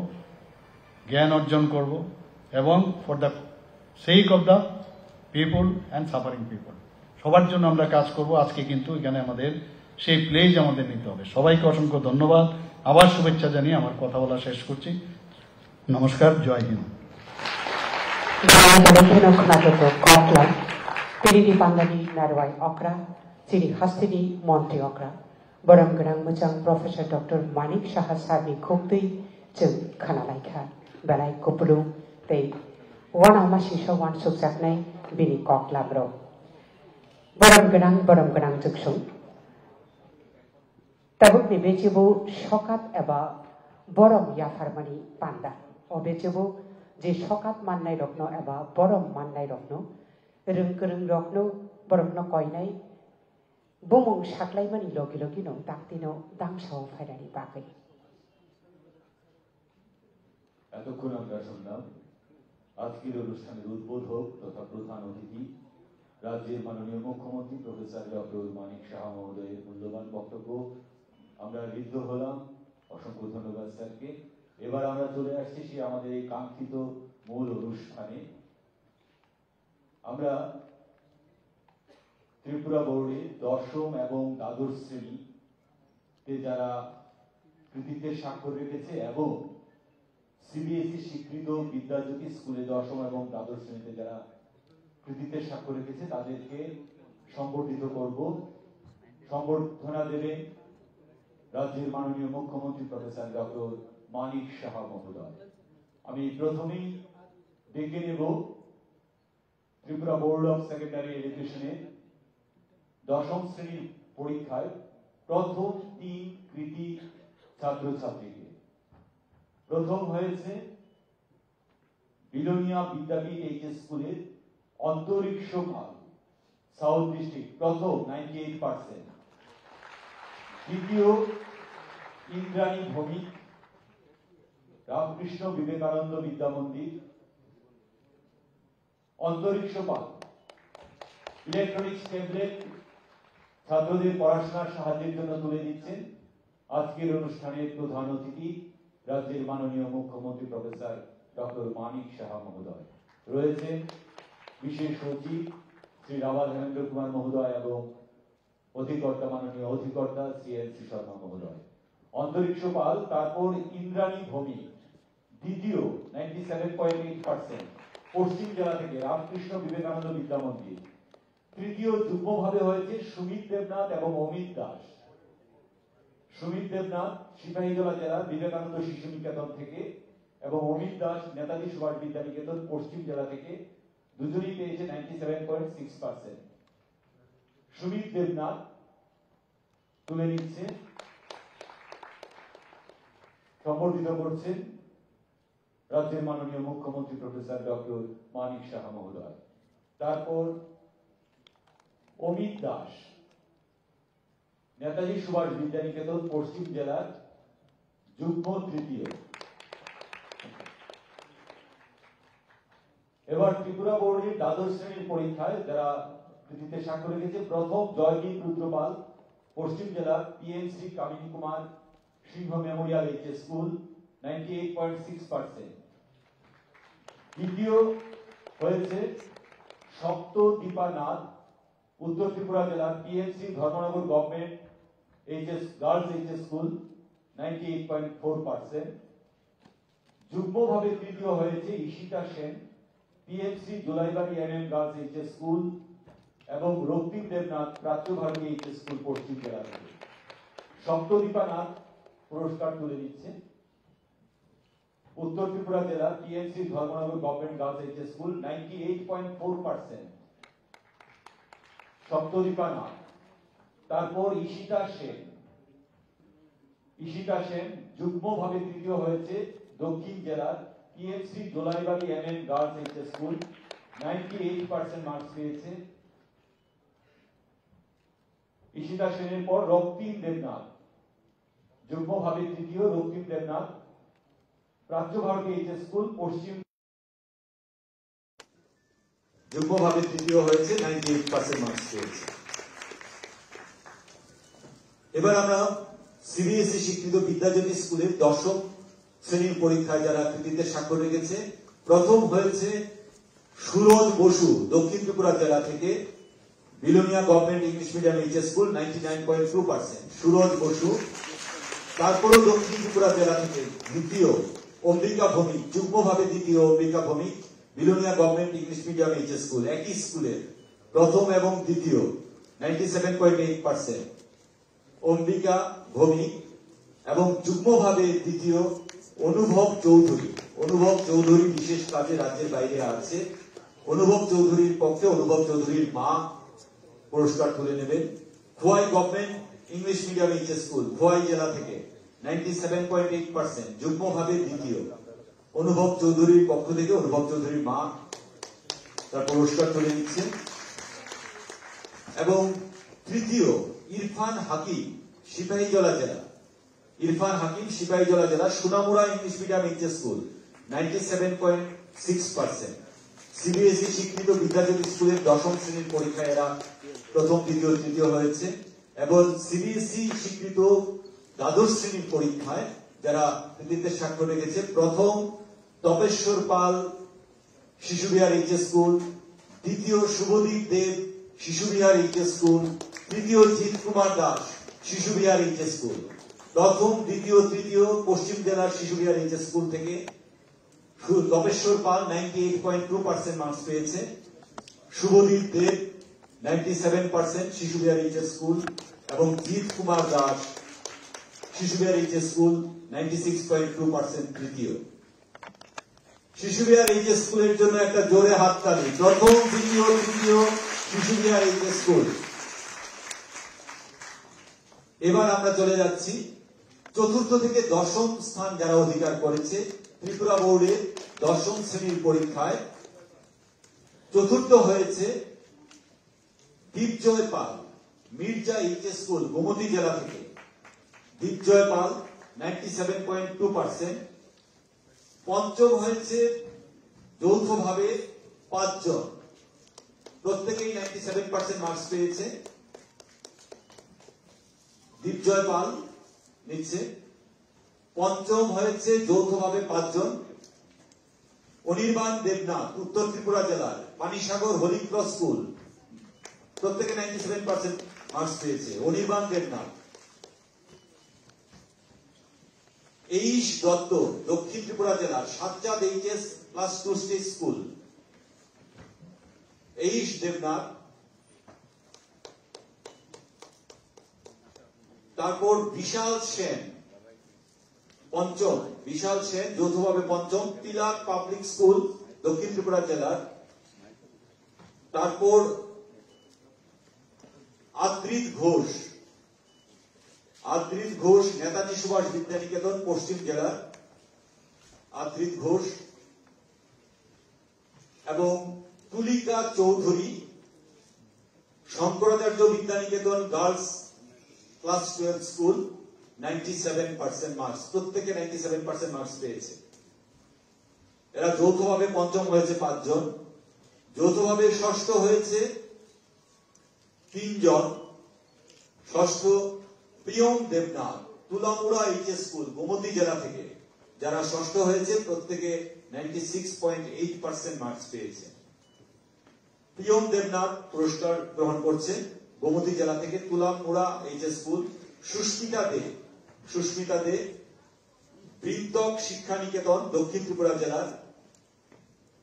জ্ঞান অর্জন করব এবং for the sake of the people and suffering people, সবার জন্য আমরা কাজ করব। আজকে কিন্তু এখানে আমাদের সেই প্লেজ আমাদের নিতে হবে। সবাইকে অসংখ্য ধন্যবাদ, আবার শুভেচ্ছা জানিয়ে আমার কথা বলা শেষ করছি। নমস্কার, জয় Hind. Piridi Pandani Narwai Okra, Siri Hastini Monte Okra, Baram Ganang Muchang Professor Dr. Manik Shahasarni Kukti, Jim Kanalaika, Balai Kupulu, they one of my shisha one subsatnay, Bini Kok Labro. Baram Ganang Tuksum. Tabuk ni Bechibu, Shokat Eba, Borom Yafarmani Panda, or Bechibu, the Shokat Manai Rokno Eba, Borom Manai Rokno. Rung rokno borokno koinai bumung saklai mani logi logi no daktino dangsao faidani bakai. এতক্ষণ আমরা শুনলাম আজকের অনুষ্ঠানের উদ্বোধক তথা প্রধান অতিথি রাজ্যের মাননীয় মুখ্যমন্ত্রী প্রফেসর ডক্টর মানিক সাহা মহোদয়ের মূল্যবান বক্তব্য। আমরা ঋদ্ধ হলাম, অসংখ্য ধন্যবাদ স্যারকে। এবার আমরা চলে আসছি সেই আমাদের এই কাঙ্ক্ষিত মূল অনুষ্ঠানে। আমরা ত্রিপুরা বোর্ডে দশম এবং দ্বাদশ শ্রেণীতে যারা কৃতিত্বের স্বাক্ষর রেখেছে এবং সিবিএসই স্বীকৃত বিদ্যাজ্যোতি স্কুলে দশম এবং দ্বাদশ শ্রেণীতে যারা কৃতিত্বের স্বাক্ষর রেখেছে তাদেরকে সংবর্ধিত করব। সংবর্ধনা দেবেন রাজ্যের মাননীয় মুখ্যমন্ত্রী প্রফেসর ডক্টর মানিক সাহা মহোদয়। আমি প্রথমেই ডেকে নেব ত্রিপুরা বোর্ড অফ সেকেন্ডারি এডুকেশনের দশম শ্রেণীর পরীক্ষায় প্রথম 3 কৃতি ছাত্রছাত্রীকে। প্রথম হয়েছে বিলোনিয়া বিদ্যাপীঠ এইচএস স্কুলের অন্তরিক্ষ পাল, সাউথ ডিস্ট্রিক্ট, প্রথম 98%। দ্বিতীয় ইন্দ্রাণী ভৌমিক, রামকৃষ্ণ বিবেকানন্দ বিদ্যা মন্দির, অন্তরিক্ষ পাল। ইলেকট্রনিক্স ট্যাবলেট ছাত্রদের পড়াশোনার সাহায্যের জন্য তুলে দিচ্ছেন আজকের অনুষ্ঠানের প্রধান অতিথি রাজ্যের মাননীয় মুখ্যমন্ত্রী প্রফেসর ডক্টর মানিক সাহা মহোদয়। রয়েছেন বিশেষ সচিব শ্রী রাভা ধর্মেন্দ্র কুমার মহোদয় এবং অধিকর্তা মাননীয় অধিকর্তা CNC শর্মা মহোদয়। অন্তরিক্ষ পাল, তারপর ইন্দ্রাণী ভৌমিক, দ্বিতীয় 97.8% পশ্চিম জেলা থেকে রামকৃষ্ণ বিবেকানন্দ বিদ্যা মন্দির। তৃতীয় যুগ্মভাবে হয়েছে সুমিত দেবনাথ এবং অমিত দাস। সুমিত দেবনাথ সিপাহীজলা জেলার বিবেকানন্দ শিশু নিকেতন থেকে এবং অমিত দাস নেতাজি সুভাষ বিদ্যা নিকেতন পশ্চিম জেলা থেকে। দুজনেই পেয়েছে 97.6%। সুমিত দেবনাথ তুলে নিচ্ছে, সম্বর্ধিত করছেন রাজ্যের মাননীয় মুখ্যমন্ত্রী প্রফেসর ডক্টর মানিক সাহা মহোদয়। তারপর অমিত দাস, নেতাজি সুভাষ বিদ্যা নিকেতন পশ্চিম জেলার যুগ্ম তৃতীয়। এবার ত্রিপুরা বোর্ডের দ্বাদশ শ্রেণীর পরীক্ষায় যারা কৃতিত্বে স্বাক্ষর রেখেছে, প্রথম জয়দীপ রুদ্রপাল, পশ্চিম জেলার পিএনসি কামিনী কুমার সিংহ মেমোরিয়াল এইচএস স্কুল, 98.6%। দ্বিতীয় হয়েছে সপ্তদীপা নাথ, উত্তর ত্রিপুরা জেলার PNC Dharmanagar government girls HS school, 98.4%। যুগ্মভাবে তৃতীয় হয়েছে Ishita Sen, PMC Julaibari MM girls HS school এবং রক্তিম দেবনাথ প্রাচ্যভারতী এইচএস স্কুল পশ্চিম জেলা থেকে। সপ্তদীপা নাথ পুরস্কার তুলে দিচ্ছেন উত্তর ত্রিপুরা জেলা PMC Dharmanagar government girls HS school 98.4%। Saptadipa Nath. তারপর ঈশিতা সেন যুগ্মভাবে তৃতীয় হয়েছে দক্ষিণ জেলার PMC Jolaibari MM girls HS school 98% marks পেয়েছে। ঈশিতা সেনের পর রক্তিম দেবনাথ যুগ্মভাবে তৃতীয়, রক্তিম দেবনাথ প্রাচ্যভারতী এইচএস স্কুল পশ্চিম যুগ্মভাবে তৃতীয় হয়েছে, 98% মার্কস পেয়েছে। এবার আমরা সিবিএসই স্বীকৃত বিদ্যাজ্যোতি স্কুলের 10ম শ্রেণীর পরীক্ষায় যারা কৃতিত্বের স্বাক্ষর রেখেছে, প্রথম হয়েছে সুরজ বসু দক্ষিণ ত্রিপুরা জেলা থেকে, Belonia government English medium HS school 99.2%। Suraj Basu. তারপরও দক্ষিণ ত্রিপুরা জেলা থেকে দ্বিতীয় অম্বিকা ভৌমিক, যুগ্মভাবে দ্বিতীয় Ambika Bhowmik, Belonia government English medium HS school, একই স্কুলের প্রথম এবং দ্বিতীয় 97.8%। অম্বিকা ভৌমিক এবং যুগ্মভাবে দ্বিতীয় অনুভব চৌধুরী বিশেষ কাজে রাজ্যের বাইরে আছে। অনুভব চৌধুরীর পক্ষে অনুভব চৌধুরীর মা পুরস্কার তুলে নেবেন। Khowai government English medium HS school Khowai জেলা থেকে 97.8%, যুগ্মভাবে দ্বিতীয়। অনুভব চৌধুরীর পক্ষ থেকে অনুভব চৌধুরীর মা তার পুরস্কার তুলে নিচ্ছেন। এবং তৃতীয় ইরফান হাকিম সিপাহীজলা জেলা, Sonamura English medium HS school 97.6%। CBSE স্বীকৃত বিদ্যাজ্যোতি স্কুলের 10ম শ্রেণীর পরীক্ষায় এরা প্রথম, দ্বিতীয়, তৃতীয় হয়েছে। এবং সিবিএসই স্বীকৃত দ্বাদশ শ্রেণীর পরীক্ষায় যারা কৃতিত্বের স্বাক্ষর রেখেছে, প্রথম তপেশ্বর পাল শিশুবিহার এইচএস স্কুল, দ্বিতীয় শুভদীপ দেব শিশুবিহার এইচএস স্কুল, তৃতীয় জিৎ কুমার দাস শিশুবিহার এইচএস স্কুল। প্রথম, দ্বিতীয়, তৃতীয় পশ্চিম জেলার শিশুবিহার এইচএস স্কুল থেকে তপেশ্বর পাল 98.2% মার্কস পেয়েছে, শুভদীপ দেব 97% শিশুবিহার এইচএস স্কুল এবং জিৎ কুমার দাস শিশুবিহার এইচএস স্কুল 96.2% তৃতীয়। শিশুবিহার এইচএস স্কুলের জন্য একটা জোরে হাততালি। প্রথম, দ্বিতীয়, তৃতীয় শিশুবিহার এইচএস স্কুল। এবার আমরা চলে যাচ্ছি চতুর্থ থেকে 10ম স্থান যারা অধিকার করেছে ত্রিপুরা বোর্ডের 10ম শ্রেণীর পরীক্ষায়। চতুর্থ হয়েছে দীপজয় পাল মির্জা এইচএস স্কুল গোমতী জেলা থেকে, দীপজয় পাল 97.2%। পঞ্চম হয়েছে যৌথভাবে 5 জন, প্রত্যেকেই 97% মার্কস পেয়েছে। দীপজয় পাল নিচ্ছে। পঞ্চম হয়েছে যৌথভাবে 5 জন, অনির্বাণ দেবনাথ উত্তর ত্রিপুরা জেলার পানিসাগর হোলি ক্রস স্কুল, প্রত্যেকে 97% মার্কস পেয়েছে। অনির্বাণ দেবনাথ। এইশ দত্ত দক্ষিণ ত্রিপুরা জেলার Sajjad HS class 2 stage school, এইশ দেবনাথ। তারপর বিশাল সেন পঞ্চম, বিশাল সেন যৌথভাবে পঞ্চম, তিলাক পাবলিক স্কুল দক্ষিণ ত্রিপুরা জেলার। তারপর আদ্রিত ঘোষ নেতাজি সুভাষ বিদ্যানিকেতন পশ্চিম জেলার, আদ্রিত ঘোষ। এবং Tulika Chowdhury Shankaracharya Vidyaniketan girls class 12 school 97% marks, প্রত্যেকে 97% মার্কস পেয়েছে। এরা যৌথভাবে পঞ্চম হয়েছে 5 জন, যৌথভাবে ষষ্ঠ হয়েছে 3 জন। ষষ্ঠ প্রিয়ম দেবনাথ তুলামুড়া এইচএস স্কুল গোমতী জেলা থেকে, যারা ষষ্ঠ হয়েছে প্রত্যেকে 96.8% মার্কস পেয়েছে। প্রিয়ম দেবনাথ পুরস্কার গ্রহণ করছে গোমতী জেলা থেকে, তুলামুড়া এইচএস স্কুল। সুস্মিতা দে সুস্মিতা দে, বৃন্তক শিক্ষা নিকেতন দক্ষিণ ত্রিপুরা জেলার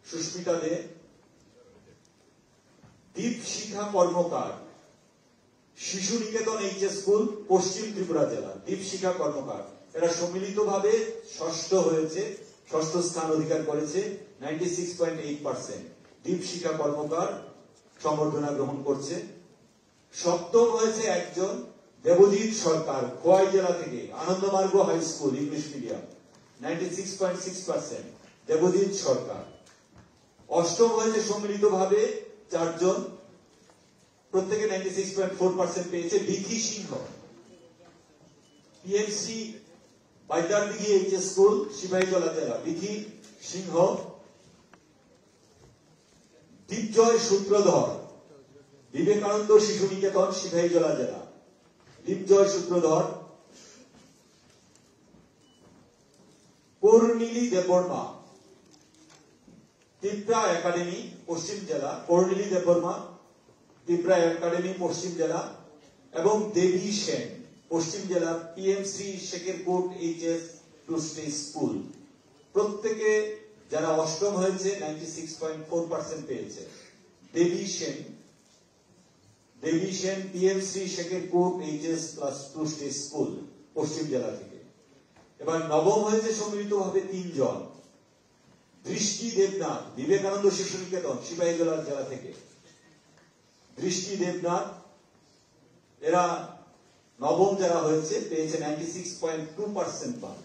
সুস্মিতা দে, দীপশিখা কর্মকার, শিশু নিকেতন এইচএস স্কুল পশ্চিম ত্রিপুরা জেলা, দীপশিখা কর্মকার। এরা সম্মিলিতভাবে ষষ্ঠ হয়েছে, ষষ্ঠ স্থান অধিকার করেছে 96.8%। দীপশিখা কর্মকার সম্বর্ধনা গ্রহণ করছে। সপ্তম হয়েছে একজন দেবজিৎ সরকার, খোয়াই জেলা থেকে, Anandamarga high school English medium, 96.6%। Debajit Sarkar. অষ্টম হয়েছে সম্মিলিতভাবে চারজন, প্রত্যেকে 96.4% পেয়েছে। Bidhi Sinha, PMC Baidardighi HS school Sepahijala জেলা, বিধি সিংহ। দীপজয় সূত্রধর, বিবেকানন্দ শিশু নিকেতন সিপাহীজলা জেলা, দীপজয় সূত্রধর। কর্ণিলী দেববর্মা, ত্রিপুরা একাডেমি পশ্চিম জেলা, কর্ণিলী দেববর্মা, ত্রিপুরা একাডেমি পশ্চিম জেলা। এবং দেবী সেন, পশ্চিম জেলা, PMC Shekharkot HS two stage school. প্রত্যেকে যারা অষ্টম হয়েছে 96.4% পেয়েছে। Debi Sen PMC Shekharkot HS plus two stage school পশ্চিম জেলা থেকে। এবার নবম হয়েছে সম্মিলিতভাবে তিনজন। দৃষ্টি দেবনাথ, বিবেকানন্দ শিশু নিকেতন সিপাহীজলা জেলা থেকে। দৃষ্টি দেবনাথ, এরা নবম যারা হয়েছে পেয়েছে 96.2% পান।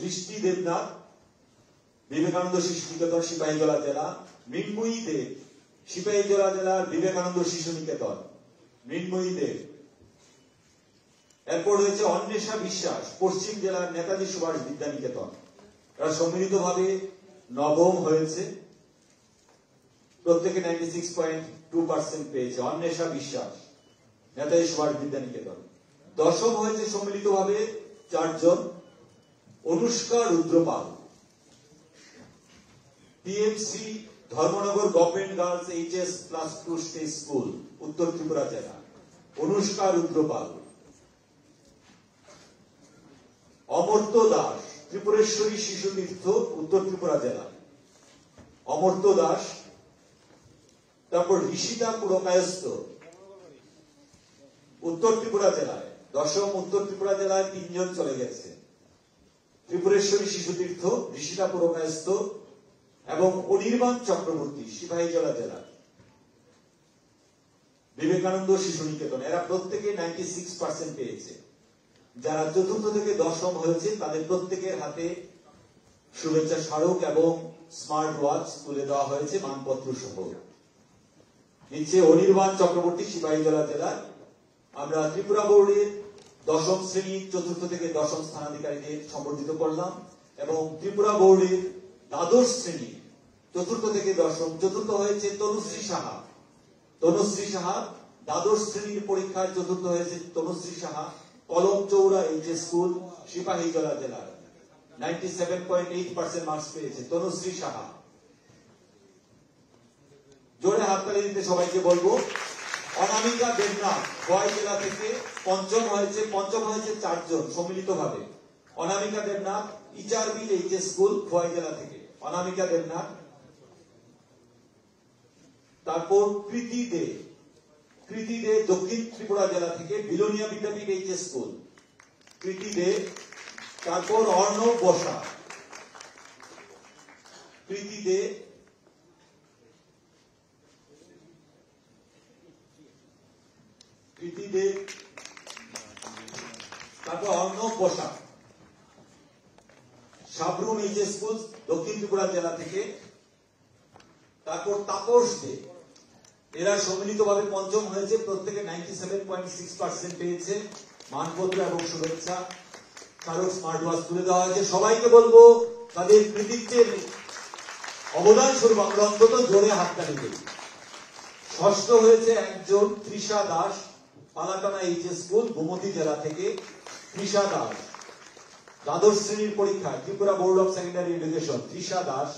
দৃষ্টি দেবনাথ, বিবেকানন্দ শিশু নিকেতন সিপাহীজলা জেলা। মৃন্ময়ী দেব, সিপাহীজলা জেলার বিবেকানন্দ শিশু নিকেতন, মৃন্ময়ী দেব। এরপর রয়েছে অন্বেষা বিশ্বাস, পশ্চিম জেলার নেতাজি সুভাষ বিদ্যা নিকেতন। এরা সম্মিলিতভাবে নবম হয়েছে, প্রত্যেকে 96.2% পেয়েছে। অন্বেষা বিশ্বাস, নেতাজি সুভাষ বিদ্যা নিকেতন। দশম হয়েছে সম্মিলিতভাবে চারজন। Anushka Rudrapal, PMC Dharmanagar government girls HS plus two stage school উত্তর ত্রিপুরা জেলা, অনুষ্কা রুদ্রপাল। অমর্ত্য দাস, ত্রিপুরেশ্বরী শিশু তীর্থ উত্তর ত্রিপুরা জেলা, অমর্ত্য দাস। তারপর ঋষিতা পুরকায়স্থ, উত্তর ত্রিপুরা জেলায়, দশম। উত্তর ত্রিপুরা জেলায় তিনজন চলে গেছে। ত্রিপুরেশ্বরী শিশু তীর্থ, ঋষিতা পুরকায়স্থ এবং অনির্বাণ চক্রবর্তী সিপাহীজলা জেলা, বিবেকানন্দ শিশু নিকেতন। এরা প্রত্যেকে 96% পেয়েছে। যারা চতুর্থ থেকে দশম হয়েছে তাদের প্রত্যেকের হাতে শুভেচ্ছা স্মারক এবং স্মার্ট ওয়াচ তুলে দেওয়া হয়েছে মানপত্র সহ। নিচে অনির্বাণ চক্রবর্তী সিপাহীজলা জেলার। আমরা ত্রিপুরা বোর্ডের দশম শ্রেণী চতুর্থ থেকে দশম স্থানাধিকারীদের সম্বর্ধিত করলাম এবং ত্রিপুরা বোর্ডের দ্বাদশ শ্রেণী চতুর্থ থেকে দশম, চতুর্থ হয়েছে তনুশ্রী সাহা। তনুশ্রী সাহা দ্বাদশ শ্রেণীর পরীক্ষায় চতুর্থ হয়েছে তনুশ্রী সাহা, কলম চৌড়া এইচএস স্কুল সিপাহীজলা জেলার, 97.8% মার্কস পেয়েছে তনুশ্রী সাহা। জোরে হাততালি দিতে সবাইকে বলবো। অনামিকা দেবনাথ, খোয়াই জেলা থেকে পঞ্চম হয়েছে চারজন সম্মিলিতভাবে। অনামিকা দেবনাথ, ইচারবিল এইচএস স্কুল খোয়াই জেলা থেকে, অনামিকা দেবনাথ। তারপর কৃতি দে দক্ষিণ ত্রিপুরা জেলা থেকে, বিলোনিয়া বিদ্যাপীঠ এইচএস স্কুল, কৃতি দে। তারপর অর্ণব বসা, কৃতি দে। তারপর অর্ণব বসা, সাবরুম এইচএস স্কুল দক্ষিণ ত্রিপুরা জেলা থেকে। তারপর তাপস দে, এরা সম্মিলিতভাবে পঞ্চম হয়েছে, প্রত্যেকে 97.6% পেয়েছে। মানপত্র এবং শুভেচ্ছা স্মারক স্মার্ট ওয়াচ তুলে দেওয়া হয়েছে। সবাইকে বলবো তাদের কৃতিত্বের অবদান স্বরূপ আমরা অন্তত জোরে হাততালি দেই। ষষ্ঠ হয়েছে একজন তৃষা দাস, পালাটানা এইচএস স্কুল গোমতী জেলা থেকে, তৃষা দাস। দ্বাদশ শ্রেণীর পরীক্ষায় Tripura board of secondary education, Trisha Das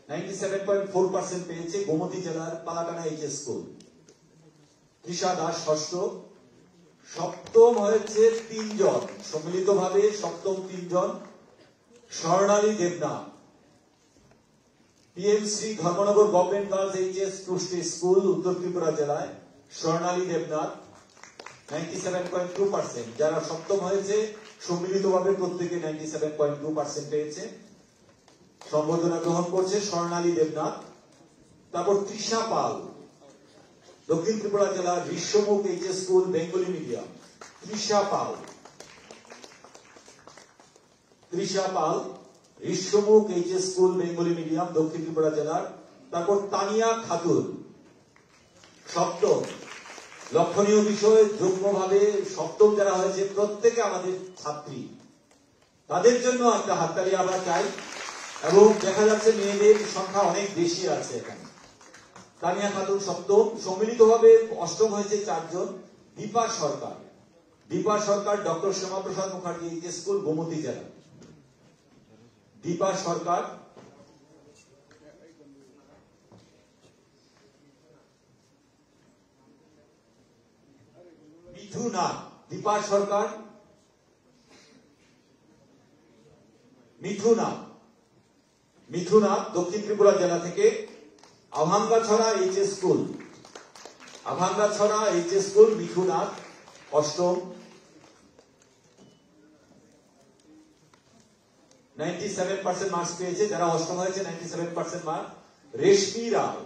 97.4% পেয়েছে, গোমতী জেলার পালাটানা এইচএস স্কুল। তৃষা দাস ষষ্ঠ। সপ্তম হয়েছে 3 জন, সম্মিলিতভাবে সপ্তম 3 জন। Swarnali Debnath, PMC Dharmanagar government girls HS টুস্টি স্কুল, উত্তর ত্রিপুরা জেলায়। স্বর্ণালী দেবনাথ 97.2%। যারা সপ্তম হয়েছে সম্মিলিতভাবে প্রত্যেকে 97.2% পেয়েছে। সম্বর্ধনা গ্রহণ করছে স্বর্ণালী দেবনাথ। তারপর তৃষা পাল, দক্ষিণ ত্রিপুরা জেলার Bishwamukh HS school, Bengali medium. Trisha Pal Bishwamukh HS school, Bengali medium, দক্ষিণ ত্রিপুরা জেলার। তারপর তানিয়া খাতুন সপ্তম। লক্ষণীয় বিষয়, যুগ্মভাবে সপ্তম যারা হয়েছে প্রত্যেকে আমাদের ছাত্রী, তাদের জন্য একটা হাততালি আমরা চাই। এবং দেখা যাচ্ছে মেয়েদের সংখ্যা অনেক বেশি আছে এখানে। তানিয়া খাতুন সপ্তম। সম্মিলিতভাবে অষ্টম হয়েছে 4 জন। Dipa Sarkar doctor Syamaprasad Mukherjee HS school, Gomati জেলা। দীপা সরকার। দীপা সরকার। মিথুনা দক্ষিণ ত্রিপুরা জেলা থেকে। আভাঙ্গাছড়া এইচএস স্কুল, মিথুনা অষ্টম। 97% মার্কস পেয়েছে। যারা অষ্টম হয়েছে 97% মার্ক। রেশমি রায়,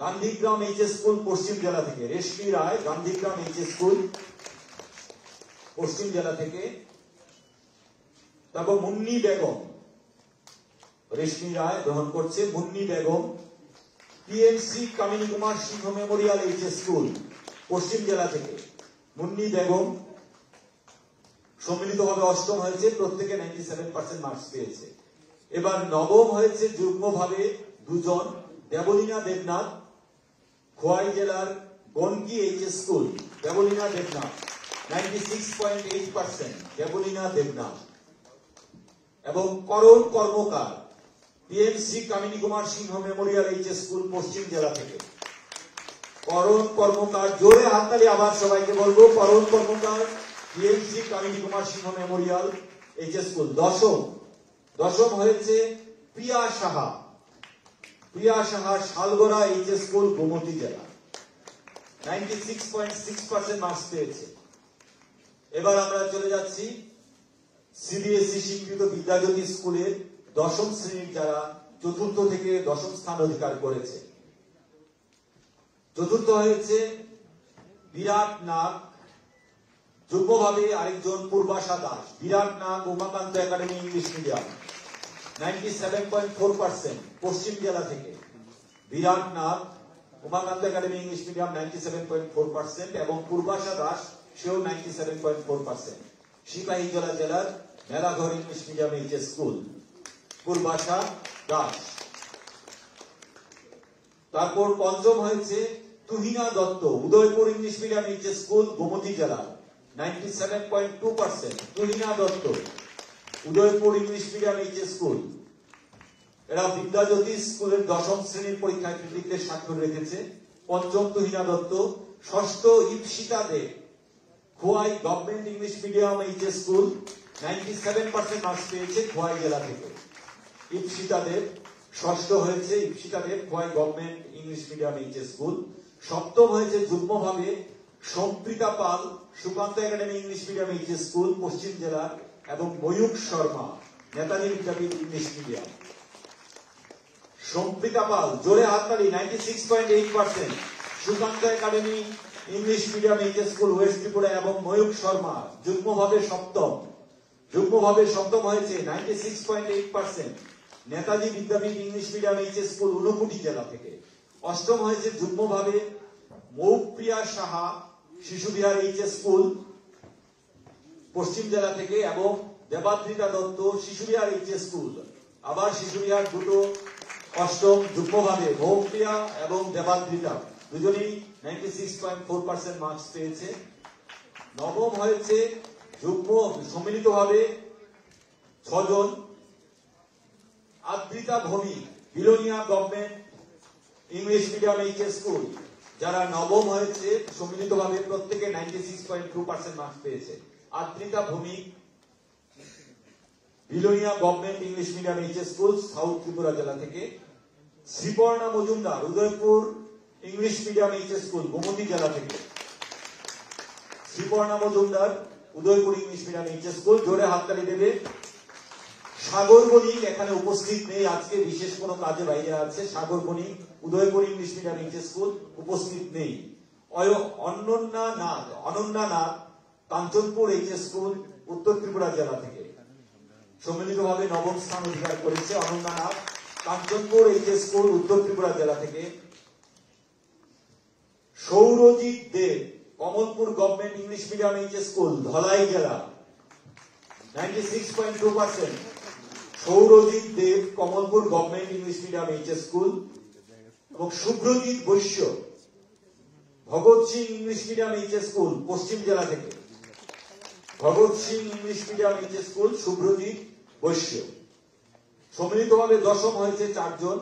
গান্ধীগ্রাম এইচএস স্কুল, পশ্চিম জেলা থেকে। রেশমি রায়, গান্ধীগ্রাম এইচএস স্কুল, পশ্চিম জেলা থেকে। তারপর মুন্নি বেগম, রেশমি রায় গ্রহণ করছে। মুন্নি বেগম, পিএমসি কামিনী কুমার সিংহ মেমোরিয়াল এইচএস স্কুল, পশ্চিম জেলা থেকে। মুন্নি বেগম সম্মিলিতভাবে অষ্টম হয়েছে, প্রত্যেকে 97% মার্কস পেয়েছে। এবার নবম হয়েছে যুগ্মভাবে 2 জন। দেবলীনা দেবনাথ, খোয়াই জেলার গনকি এইচএস স্কুল। দেবলীনা দেবনাথ 96.8%। দেবলীনা দেবনাথ। এবং করণ কর্মকার, পিএমসি কামিনী কুমার সিংহ মেমোরিয়াল এইচএস স্কুল, পশ্চিম জেলা থেকে। করণ কর্মকার, জোরে হাততালি আবার সবাইকে বলবো। করণ কর্মকার, পিএমসি কামিনী কুমার সিংহ মেমোরিয়াল এইচএস স্কুল। দশম হয়েছে প্রিয়া সাহা, শালগড়া এইচএস স্কুল, গোমতী জেলা। 96.6% মার্কস পেয়েছে। এবার আমরা চলে যাচ্ছি সিবিএসই স্বীকৃত বিদ্যাজ্যোতি স্কুলের 10ম শ্রেণীর যারা 4র্থ থেকে 10ম স্থান অধিকার করেছে। চতুর্থ হয়েছে বিরাট নাগ, যুগ্মভাবে আরেকজন Purbasha Das. Virat Nag, Umakanta academy English medium, 97.4%, পশ্চিম জেলা থেকে। Virat Nag, Umakanta academy English medium 97.4%, এবং পূর্বাশা দাস, সেও 97.4%। সিপাহীজলা জেলার Melaghar English medium HS school, Purbasha Das. তারপর পঞ্চম হয়েছে Tuhina Dutta, Udaipur English medium HS school, Gomati জেলা, 97.2%। Tuhina Dutta, Udaipur English medium HS school. এরা বিদ্যাজ্যোতি স্কুলের 10ম শ্রেণীর পরীক্ষায় কৃতিত্বের স্বাক্ষর রেখেছে। পঞ্চম তুহিনা দত্ত। ষষ্ঠ Ipsita Deb, Khowai government English medium HS school, 97% marks পেয়েছে, খোয়াই জেলা থেকে। ইপসিতা দেব ষষ্ঠ হয়েছে। Ipsita Deb, Khowai government English medium HS school. সপ্তম হয়েছে যুগ্মভাবে Samprita Pal, Sukanta academy English medium HS school, পশ্চিম জেলা, এবং ময়ূক শর্মা, নেতাজি বিদ্যাপীঠ ইংলিশ মিডিয়াম। সম্প্রীতা পাল, জোরে হাততালি, 96.8%। Sukanta academy English medium HS school, west Tripura, এবং ময়ূক শর্মা যুগ্মভাবে সপ্তম হয়েছে 96.8%। Netaji Vidyapith English medium HS school, Unakoti জেলা থেকে। অষ্টম হয়েছে যুগ্মভাবে মৌপ্রিয়া সাহা, শিশুবিহার এইচএস স্কুল, পশ্চিম জেলা থেকে, এবং দেবাদ্রিতা দত্ত, শিশুবিহার এইচএস স্কুল। আবার শিশুবিহার দুটো অষ্টম যুগ্মভাবে, মৌপ্রিয়া এবং দেবাদ্রিতা দুজনেই 96.4% মার্কস পেয়েছে। নবম হয়েছে যুগ্ম সম্মিলিতভাবে 6 জন। Adrita Bhowmik, Belonia government English medium HS school, যারা নবম হয়েছে সম্মিলিতভাবে প্রত্যেকে 96.2% মার্কস পেয়েছে। Adrita Bhowmik, Belonia government English medium HS school, south Tripura জেলা থেকে। Sriparna Majumder, Udaipur English medium HS school, Gomati জেলা থেকে। Sriparna Majumder, Udaipur English medium HS school, জোরে হাততালি দেবে। সাগর বণিক এখানে উপস্থিত নেই, আজকে বিশেষ কোনো কাজে বাইরে আছে। Sagar Banik, Udaipur English medium HS school, উপস্থিত নেই। অনন্যা নাথ, কাঞ্চনপুর এইচএস স্কুল, উত্তর ত্রিপুরা জেলা থেকে। সম্মিলিতভাবে নবম স্থান অধিকার করেছে অনন্যা নাথ, কাঞ্চনপুর এইচএস স্কুল, উত্তর ত্রিপুরা জেলা থেকে। Sourajit Deb, Kamalpur government English medium HS school, Dhalai জেলা, 96.2%। Sourajit Deb, Kamalpur government English medium HS school. এবং Subhrajit Baishya, Bhagat Singh English medium HS school, পশ্চিম জেলা থেকে। Bhagat Singh English medium HS school, Subhrajit Baishya. সম্মিলিতভাবে দশম হয়েছে 4 জন।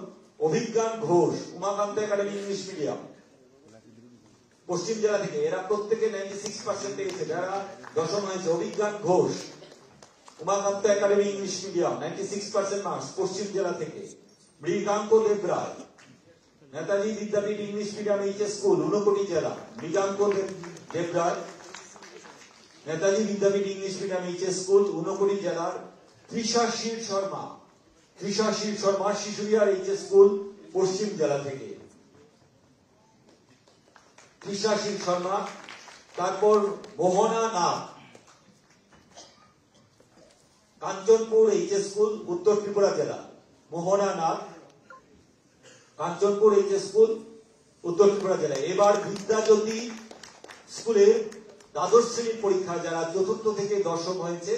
Abhigyan Ghosh, Umakanta academy English medium, পশ্চিম জেলা থেকে। এরা প্রত্যেকে 96% পেয়েছে। যারা দশম হয়েছে, Abhigyan Ghosh, Umakanta academy English medium, 96% marks, পশ্চিম জেলা থেকে। Mriganka Debroy, Netaji Vidyapith English medium HS school, Unakoti জেলা। Mriganka Debroy, Netaji Vidyapith English medium HS school, Unakoti জেলার। ত্রিশাশীল শর্মা, শিশুরিয়ার এইচএস স্কুল, পশ্চিম জেলা থেকে। ত্রিশাশীল শর্মা। তারপর মোহনা নাথ, কাঞ্চনপুর এইচএস স্কুল, উত্তর ত্রিপুরা জেলা। মোহনা নাথ, কাঞ্চনপুর এইচএস স্কুল, উত্তর ত্রিপুরা জেলা। এবার বিদ্যাজ্যোতি স্কুলের দ্বাদশ শ্রেণীর পরীক্ষা যারা চতুর্থ থেকে দশম হয়েছে,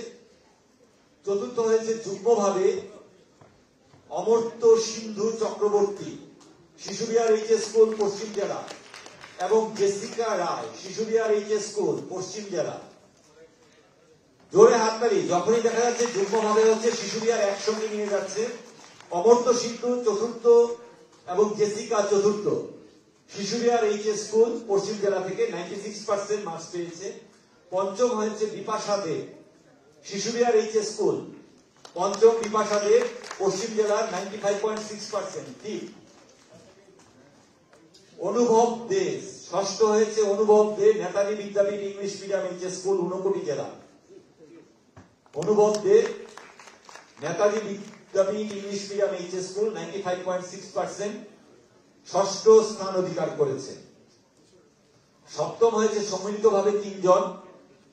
চতুর্থ হয়েছে যুগ্মভাবে অমর্ত্য সিন্ধু চক্রবর্তী, শিশুবিহার এইচএস স্কুল, পশ্চিম জেলা, এবং জেসিকা রায়, শিশুবিহার এইচএস স্কুল, পশ্চিম জেলা। জোরে হাততালি। যখনই দেখা যাচ্ছে যুগ্মভাবে হচ্ছে, শিশুবিহার একসঙ্গে নিয়ে যাচ্ছে। অমর্ত্য সিন্ধু চতুর্থ এবং জেসিকা চতুর্থ। শিশুবিহার এইচএস স্কুল, পশ্চিম জেলা থেকে 96% মার্কস পেয়েছে। পঞ্চম হয়েছে বিপাশা দেব, শিশুবিহার এইচএস স্কুল, পঞ্চম বিপাশা দেব, পশ্চিম জেলার, 95.6%। ঠিক। অনুভব দে, ষষ্ঠ হয়েছে Anubhav De, Netaji Vidyapith English medium HS school, Unakoti জেলা। Anubhav De, Netaji Vidyapith English medium HS school, 95.6%, ষষ্ঠ স্থান অধিকার করেছে। সপ্তম হয়েছে সম্মিলিতভাবে 3 জন।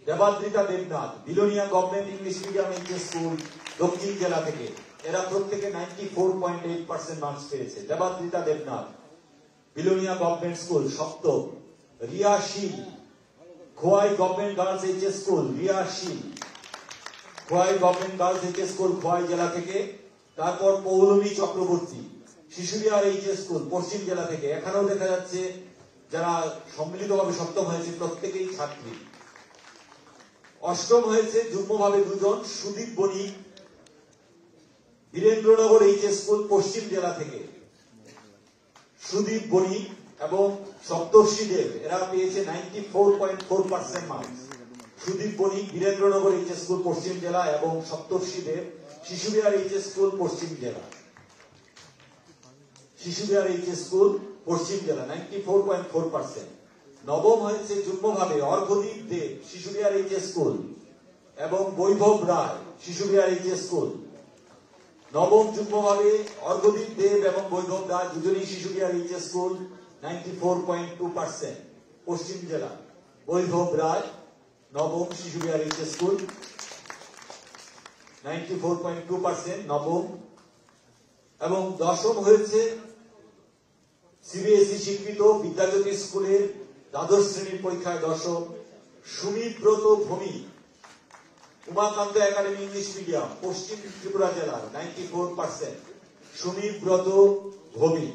Debadrita Debnath, Belonia government English medium HS school, দক্ষিণ জেলা থেকে। এরা প্রত্যেকে 94.8% মার্কস পেয়েছে। দেবাদ্রিতা দেবনাথ, বিলোনিয়া গভর্নমেন্ট স্কুল, সপ্তম। Riya Shil, Khowai government girls HS school, Riya Shil, Khowai government girls HS school, Khowai জেলা থেকে। তারপর পৌলমী চক্রবর্তী, শিশুবিহার এইচএস স্কুল, পশ্চিম জেলা থেকে। এখানেও দেখা যাচ্ছে যারা সম্মিলিতভাবে সপ্তম হয়েছে প্রত্যেকেই ছাত্রী। অষ্টম হয়েছে যুগ্মভাবে 2 জন। সুদীপ বণিক, বীরেন্দ্রনগর এইচএস স্কুল, পশ্চিম জেলা থেকে। সুদীপ বণিক এবং সপ্তর্ষি দেব, এরা পেয়েছে 94.4% মার্কস। সুদীপ বণিক, বীরেন্দ্রনগর এইচএস স্কুল, পশ্চিম জেলা, এবং সপ্তর্ষি দেব, শিশুবিহার এইচএস স্কুল, পশ্চিম জেলা। শিশুবিহার এইচএস স্কুল, পশ্চিম জেলা, 94.4%। নবম হয়েছে যুগ্মভাবে অর্ঘদীপ দেব, শিশুবিহার এইচএস স্কুল, এবং বৈভব রায়, শিশুবিহার এইচএস স্কুল। নবম যুগ্মভাবে অর্ঘদীপ দেব এবং বৈভব রায়, দুজনেই শিশুবিহার এইচএস স্কুল, 94.2%, পশ্চিম জেলা। বৈভব রায়, নবম, শিশুবিহার এইচএস স্কুল, 94.2%, নবম। এবং দশম হয়েছে সিবিএসই স্বীকৃত বিদ্যাজ্যোতি স্কুলের দ্বাদশ শ্রেণীর পরীক্ষায় দশম, Sumibrata Bhowmik, Umakanta academy English medium, পশ্চিম ত্রিপুরা জেলার, 94%, সুমিব্রত ভৌমিক।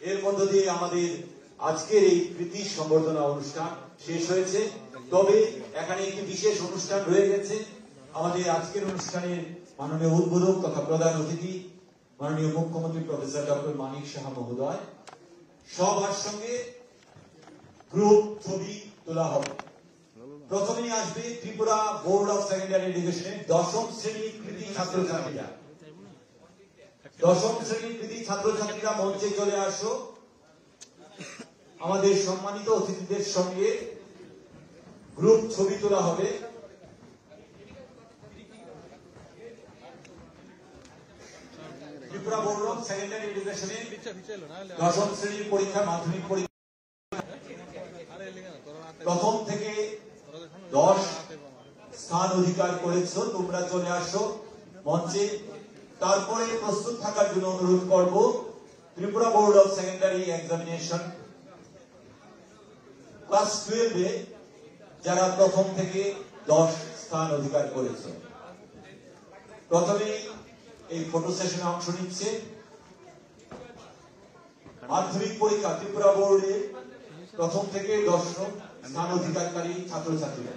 এর মধ্য দিয়ে আমাদের আজকের এই কৃতি সম্বর্ধনা অনুষ্ঠান শেষ হয়েছে। তবে এখানে একটি বিশেষ অনুষ্ঠান রয়ে গেছে। আমাদের আজকের অনুষ্ঠানের মাননীয় উদ্বোধক তথা প্রধান অতিথি মাননীয় মুখ্যমন্ত্রী প্রফেসর ডক্টর মানিক সাহা মহোদয়, সবার সঙ্গে গ্রুপ ছবি তোলা হবে। প্রথমেই আসবে ত্রিপুরা বোর্ড অফ সেকেন্ডারি এডুকেশনের 10ম শ্রেণীর কৃতি ছাত্রছাত্রীরা। 10ম শ্রেণীর কৃতি ছাত্রছাত্রীরা মঞ্চে চলে আসো। আমাদের সম্মানিত অতিথিদের সঙ্গে গ্রুপ ছবি তোলা হবে। ত্রিপুরা বোর্ড অফ সেকেন্ডারি এডুকেশনের 10ম শ্রেণীর পরীক্ষা, মাধ্যমিক পরীক্ষা প্রথম থেকে 10 স্থান অধিকার করেছো, তোমরা চলে আসো মঞ্চে। তারপরে প্রস্তুত থাকার জন্য অনুরোধ করব Tripura board of secondary examination class 12-এ যারা প্রথম থেকে 10 স্থান অধিকার করেছে। প্রথমেই এই ফটো সেশনে অংশ নিচ্ছে মাধ্যমিক পরীক্ষা ত্রিপুরা বোর্ডে প্রথম থেকে 10 স্থান অধিকারী ছাত্রছাত্রীরা।